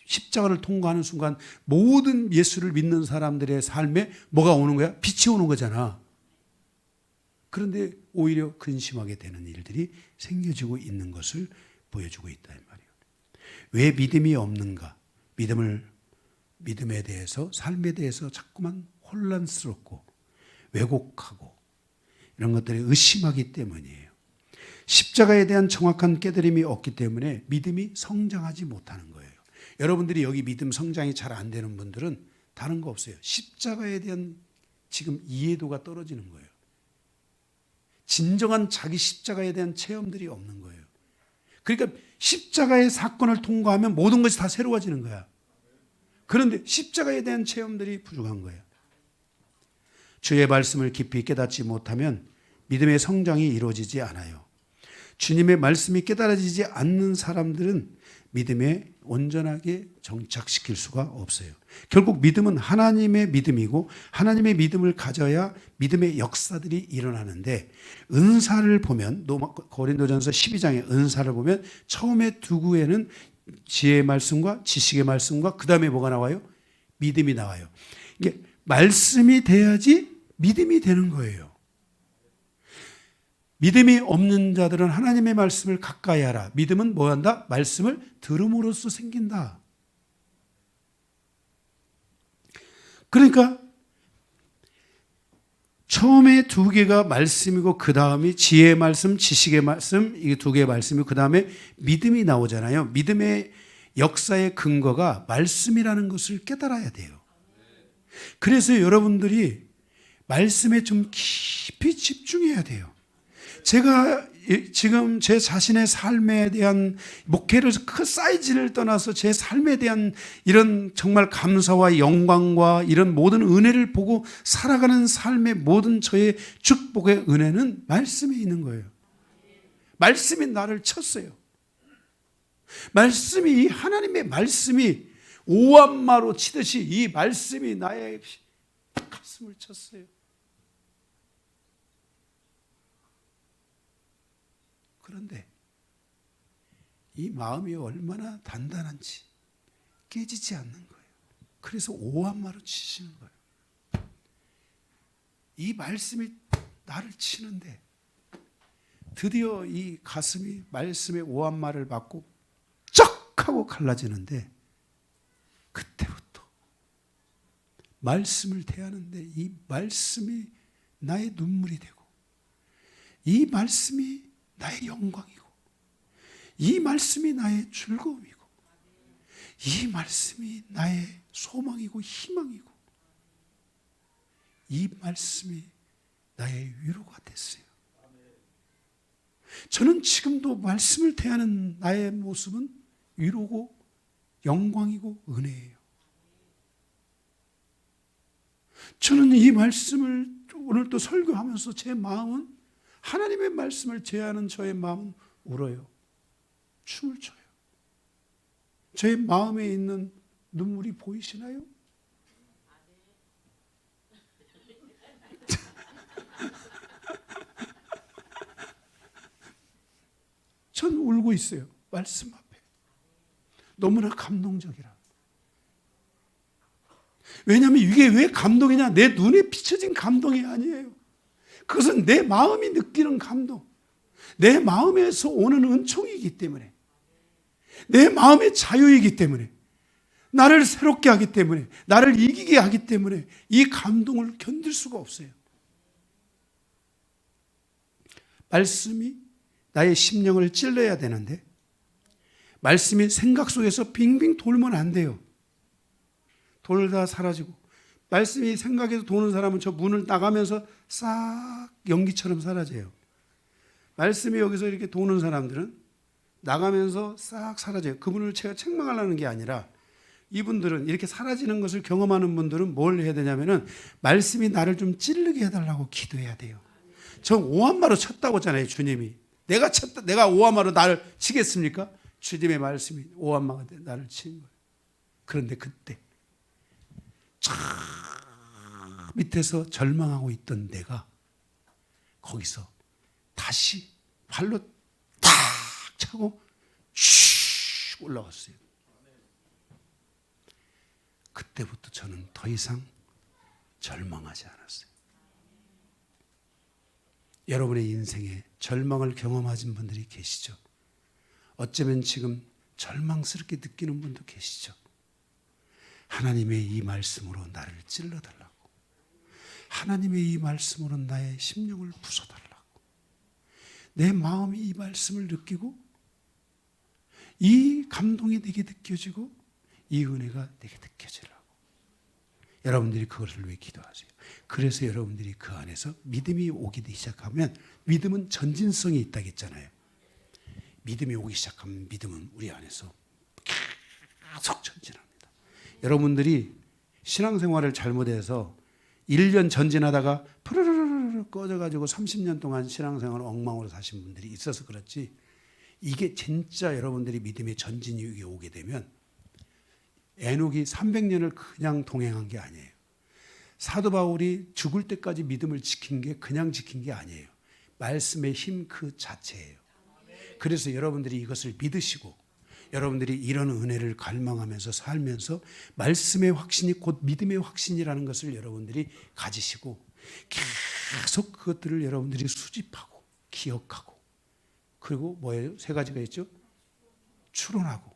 십자가를 통과하는 순간 모든 예수를 믿는 사람들의 삶에 뭐가 오는 거야? 빛이 오는 거잖아. 그런데 오히려 근심하게 되는 일들이 생겨지고 있는 것을 보여주고 있다 이 말이에요. 왜 믿음이 없는가? 믿음에 대해서, 삶에 대해서 자꾸만 혼란스럽고 왜곡하고 이런 것들을 의심하기 때문이에요. 십자가에 대한 정확한 깨달음이 없기 때문에 믿음이 성장하지 못하는 거예요. 여러분들이 여기 믿음 성장이 잘 안 되는 분들은 다른 거 없어요. 십자가에 대한 지금 이해도가 떨어지는 거예요. 진정한 자기 십자가에 대한 체험들이 없는 거예요. 그러니까 십자가의 사건을 통과하면 모든 것이 다 새로워지는 거야. 그런데 십자가에 대한 체험들이 부족한 거예요. 주의 말씀을 깊이 깨닫지 못하면 믿음의 성장이 이루어지지 않아요. 주님의 말씀이 깨달아지지 않는 사람들은 믿음에 온전하게 정착시킬 수가 없어요. 결국 믿음은 하나님의 믿음이고 하나님의 믿음을 가져야 믿음의 역사들이 일어나는데, 은사를 보면 고린도전서 12장의 은사를 보면 처음에 두 구에는 지혜의 말씀과 지식의 말씀과 그 다음에 뭐가 나와요? 믿음이 나와요. 이게 말씀이 돼야지 믿음이 되는 거예요. 믿음이 없는 자들은 하나님의 말씀을 가까이 하라. 믿음은 뭐 한다? 말씀을 들음으로써 생긴다. 그러니까 처음에 두 개가 말씀이고 그 다음이 지혜의 말씀, 지식의 말씀, 이 두 개의 말씀이고 그 다음에 믿음이 나오잖아요. 믿음의 역사의 근거가 말씀이라는 것을 깨달아야 돼요. 그래서 여러분들이 말씀에 좀 깊이 집중해야 돼요. 제가 지금 제 자신의 삶에 대한 목회를 큰 사이즈를 떠나서 제 삶에 대한 이런 정말 감사와 영광과 이런 모든 은혜를 보고 살아가는 삶의 모든 저의 축복의 은혜는 말씀에 있는 거예요. 말씀이 나를 쳤어요. 말씀이, 하나님의 말씀이 오한마로 치듯이 이 말씀이 나의 가슴을 쳤어요. 그런데 이 마음이 얼마나 단단한지 깨지지 않는 거예요. 그래서 오한마로 치시는 거예요. 이 말씀이 나를 치는데 드디어 이 가슴이 말씀의 오한마를 받고 쩍 하고 갈라지는데, 그때부터 말씀을 대하는데 이 말씀이 나의 눈물이 되고, 이 말씀이 나의 영광이고, 이 말씀이 나의 즐거움이고, 이 말씀이 나의 소망이고 희망이고, 이 말씀이 나의 위로가 됐어요. 저는 지금도 말씀을 대하는 나의 모습은 위로고 영광이고 은혜예요. 저는 이 말씀을 오늘 또 설교하면서 제 마음은, 하나님의 말씀을 제하는 저의 마음은 울어요. 춤을 춰요. 제 마음에 있는 눈물이 보이시나요? 전 울고 있어요. 말씀 앞에. 너무나 감동적이라. 왜냐하면 이게 왜 감동이냐? 내 눈에 비춰진 감동이 아니에요. 그것은 내 마음이 느끼는 감동, 내 마음에서 오는 은총이기 때문에, 내 마음의 자유이기 때문에, 나를 새롭게 하기 때문에, 나를 이기게 하기 때문에 이 감동을 견딜 수가 없어요. 말씀이 나의 심령을 찔러야 되는데, 말씀이 생각 속에서 빙빙 돌면 안 돼요. 돌다 사라지고 말씀이 생각에서 도는 사람은 저 문을 나가면서 싹 연기처럼 사라져요. 말씀이 여기서 이렇게 도는 사람들은 나가면서 싹 사라져요. 그분을 제가 책망하려는 게 아니라 이분들은 이렇게 사라지는 것을 경험하는 분들은 뭘 해야 되냐면은 말씀이 나를 좀 찌르게 해달라고 기도해야 돼요. 저 오한마로 쳤다고 했잖아요. 주님이 내가 오한마로 나를 치겠습니까? 주님의 말씀이 오한마가 나를 치는 거예요. 그런데 그때 저 밑에서 절망하고 있던 내가 거기서 다시 발로 탁 차고 슉 올라갔어요. 그때부터 저는 더 이상 절망하지 않았어요. 여러분의 인생에 절망을 경험하신 분들이 계시죠? 어쩌면 지금 절망스럽게 느끼는 분도 계시죠? 하나님의 이 말씀으로 나를 찔러달라고, 하나님의 이 말씀으로 나의 심령을 부숴달라고, 내 마음이 이 말씀을 느끼고 이 감동이 내게 느껴지고 이 은혜가 내게 느껴지라고 여러분들이 그것을 위해 기도하세요. 그래서 여러분들이 그 안에서 믿음이 오기 시작하면, 믿음은 전진성이 있다고 했잖아요. 믿음이 오기 시작하면 믿음은 우리 안에서 계속 전진합니다. 여러분들이 신앙생활을 잘못해서 1년 전진하다가 푸르르르 꺼져가지고 30년 동안 신앙생활을 엉망으로 사신 분들이 있어서 그렇지, 이게 진짜 여러분들이 믿음의 전진이 오게 되면 에녹이 300년을 그냥 동행한 게 아니에요. 사도 바울이 죽을 때까지 믿음을 지킨 게 그냥 지킨 게 아니에요. 말씀의 힘 그 자체예요. 그래서 여러분들이 이것을 믿으시고 여러분들이 이런 은혜를 갈망하면서 살면서 말씀의 확신이 곧 믿음의 확신이라는 것을 여러분들이 가지시고 계속 그것들을 여러분들이 수집하고 기억하고, 그리고 뭐예요? 3가지가 있죠? 추론하고,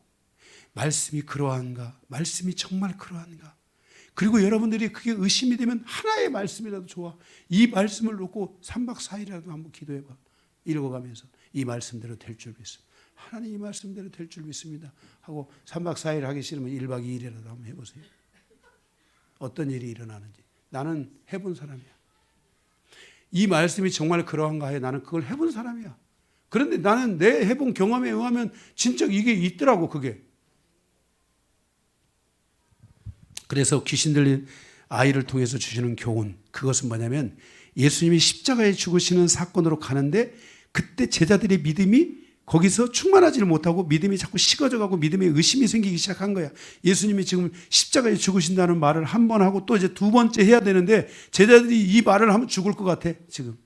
말씀이 그러한가? 말씀이 정말 그러한가? 그리고 여러분들이 그게 의심이 되면 하나의 말씀이라도 좋아. 이 말씀을 놓고 3박 4일이라도 한번 기도해봐. 읽어가면서 이 말씀대로 될 줄 믿습니다. 하나님 이 말씀대로 될 줄 믿습니다 하고 3박 4일 하기 싫으면 1박 2일이라도 한번 해보세요. 어떤 일이 일어나는지. 나는 해본 사람이야. 이 말씀이 정말 그러한가 해. 나는 그걸 해본 사람이야. 그런데 나는 내 해본 경험에 의하면 진짜 이게 있더라고. 그게. 그래서 귀신 들린 아이를 통해서 주시는 교훈, 그것은 뭐냐면 예수님이 십자가에 죽으시는 사건으로 가는데 그때 제자들의 믿음이 거기서 충만하지를 못하고 믿음이 자꾸 식어져가고 믿음에 의심이 생기기 시작한 거야. 예수님이 지금 십자가에 죽으신다는 말을 한 번 하고 또 이제 2번째 해야 되는데 제자들이 이 말을 하면 죽을 것 같아 지금.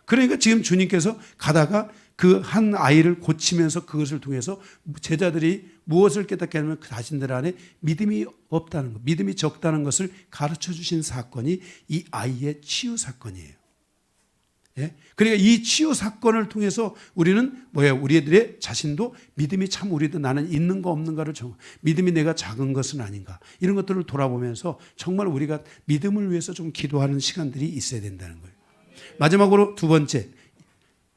그러니까 지금 주님께서 가다가 그 한 아이를 고치면서 그것을 통해서 제자들이 무엇을 깨닫게 하면 그 자신들 안에 믿음이 없다는 것, 믿음이 적다는 것을 가르쳐 주신 사건이 이 아이의 치유 사건이에요. 예? 그러니까 이 치유 사건을 통해서 우리는 우리들의 자신도 믿음이 참 우리도 나는 있는가 없는가를 믿음이 내가 작은 것은 아닌가, 이런 것들을 돌아보면서 정말 우리가 믿음을 위해서 좀 기도하는 시간들이 있어야 된다는 거예요. 마지막으로 2번째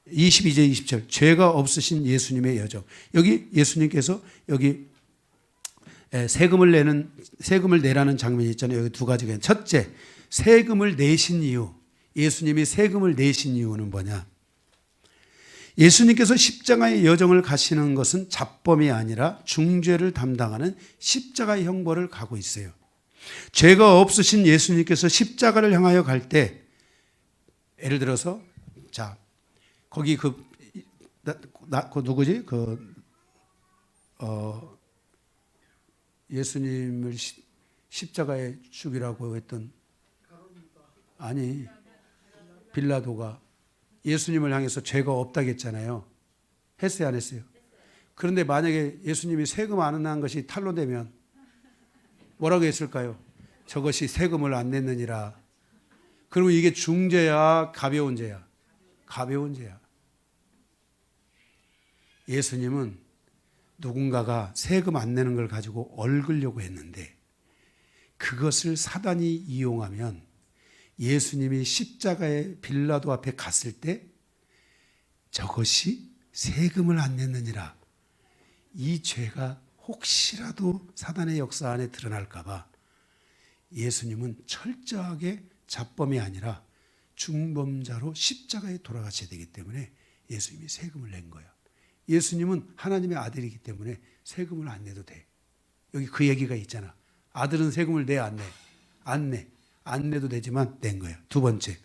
22절 20절 죄가 없으신 예수님의 여정. 여기 예수님께서 여기 세금을 내라는 장면이 있잖아요. 여기 2가지가. 첫째, 세금을 내신 이유. 예수님이 세금을 내신 이유는 뭐냐? 예수님께서 십자가의 여정을 가시는 것은 잡범이 아니라 중죄를 담당하는 십자가의 형벌을 가고 있어요. 죄가 없으신 예수님께서 십자가를 향하여 갈 때, 예를 들어서 자 거기 그 누구지? 예수님을 십자가에 죽이라고 했던, 아니 빌라도가 예수님을 향해서 죄가 없다고 했잖아요. 했어요, 안 했어요? 그런데 만약에 예수님이 세금 안 낸 것이 탄로되면 뭐라고 했을까요? 저것이 세금을 안 냈느니라. 그러면 이게 중죄야, 가벼운 죄야? 가벼운 죄야. 예수님은 누군가가 세금 안 내는 걸 가지고 얽으려고 했는데 그것을 사단이 이용하면 예수님이 십자가의 빌라도 앞에 갔을 때 저것이 세금을 안 냈느니라, 이 죄가 혹시라도 사단의 역사 안에 드러날까 봐 예수님은 철저하게 잡범이 아니라 중범자로 십자가에 돌아가셔야 되기 때문에 예수님이 세금을 낸 거예요. 예수님은 하나님의 아들이기 때문에 세금을 안 내도 돼. 여기 그 얘기가 있잖아. 아들은 세금을 내, 안 내? 안 내. 안 내도 되지만 낸 거예요. 두 번째,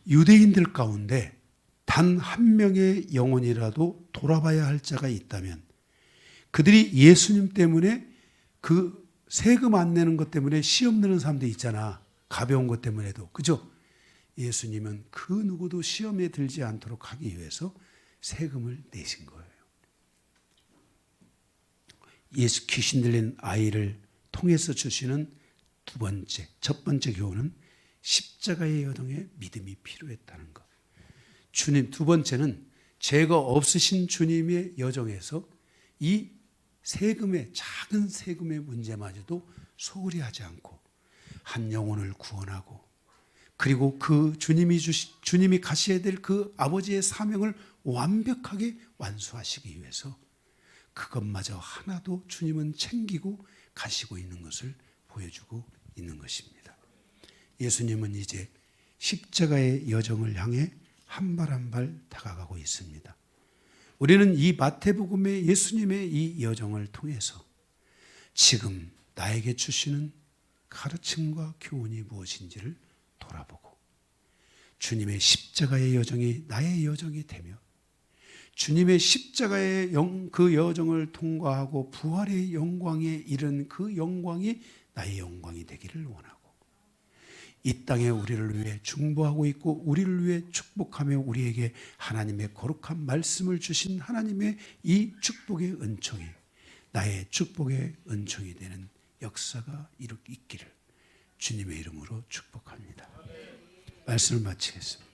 유대인들 가운데 단 한 명의 영혼이라도 돌아봐야 할 자가 있다면 그들이 예수님 때문에 그 세금 안 내는 것 때문에 시험 드는 사람도 있잖아. 가벼운 것 때문에도. 그죠? 예수님은 그 누구도 시험에 들지 않도록 하기 위해서 세금을 내신 거예요. 예수 귀신 들린 아이를 통해서 주시는 두 번째, 첫 번째 교훈은 십자가의 여정에 믿음이 필요했다는 것. 주님, 두 번째는 죄가 없으신 주님의 여정에서 이 세금의, 작은 세금의 문제마저도 소홀히 하지 않고 한 영혼을 구원하고 그리고 그 주님이 가셔야 될 그 아버지의 사명을 완벽하게 완수하시기 위해서 그것마저 하나도 주님은 챙기고 가시고 있는 것을 보여주고 있는 것입니다. 예수님은 이제 십자가의 여정을 향해 한 발 한 발 다가가고 있습니다. 우리는 이 마태복음의 예수님의 이 여정을 통해서 지금 나에게 주시는 가르침과 교훈이 무엇인지를 돌아보고 주님의 십자가의 여정이 나의 여정이 되며 주님의 십자가의 그 여정을 통과하고 부활의 영광에 이른 그 영광이 나의 영광이 되기를 원하고 이 땅에 우리를 위해 중보하고 있고 우리를 위해 축복하며 우리에게 하나님의 거룩한 말씀을 주신 하나님의 이 축복의 은총이 나의 축복의 은총이 되는 역사가 있기를 주님의 이름으로 축복합니다. 말씀을 마치겠습니다.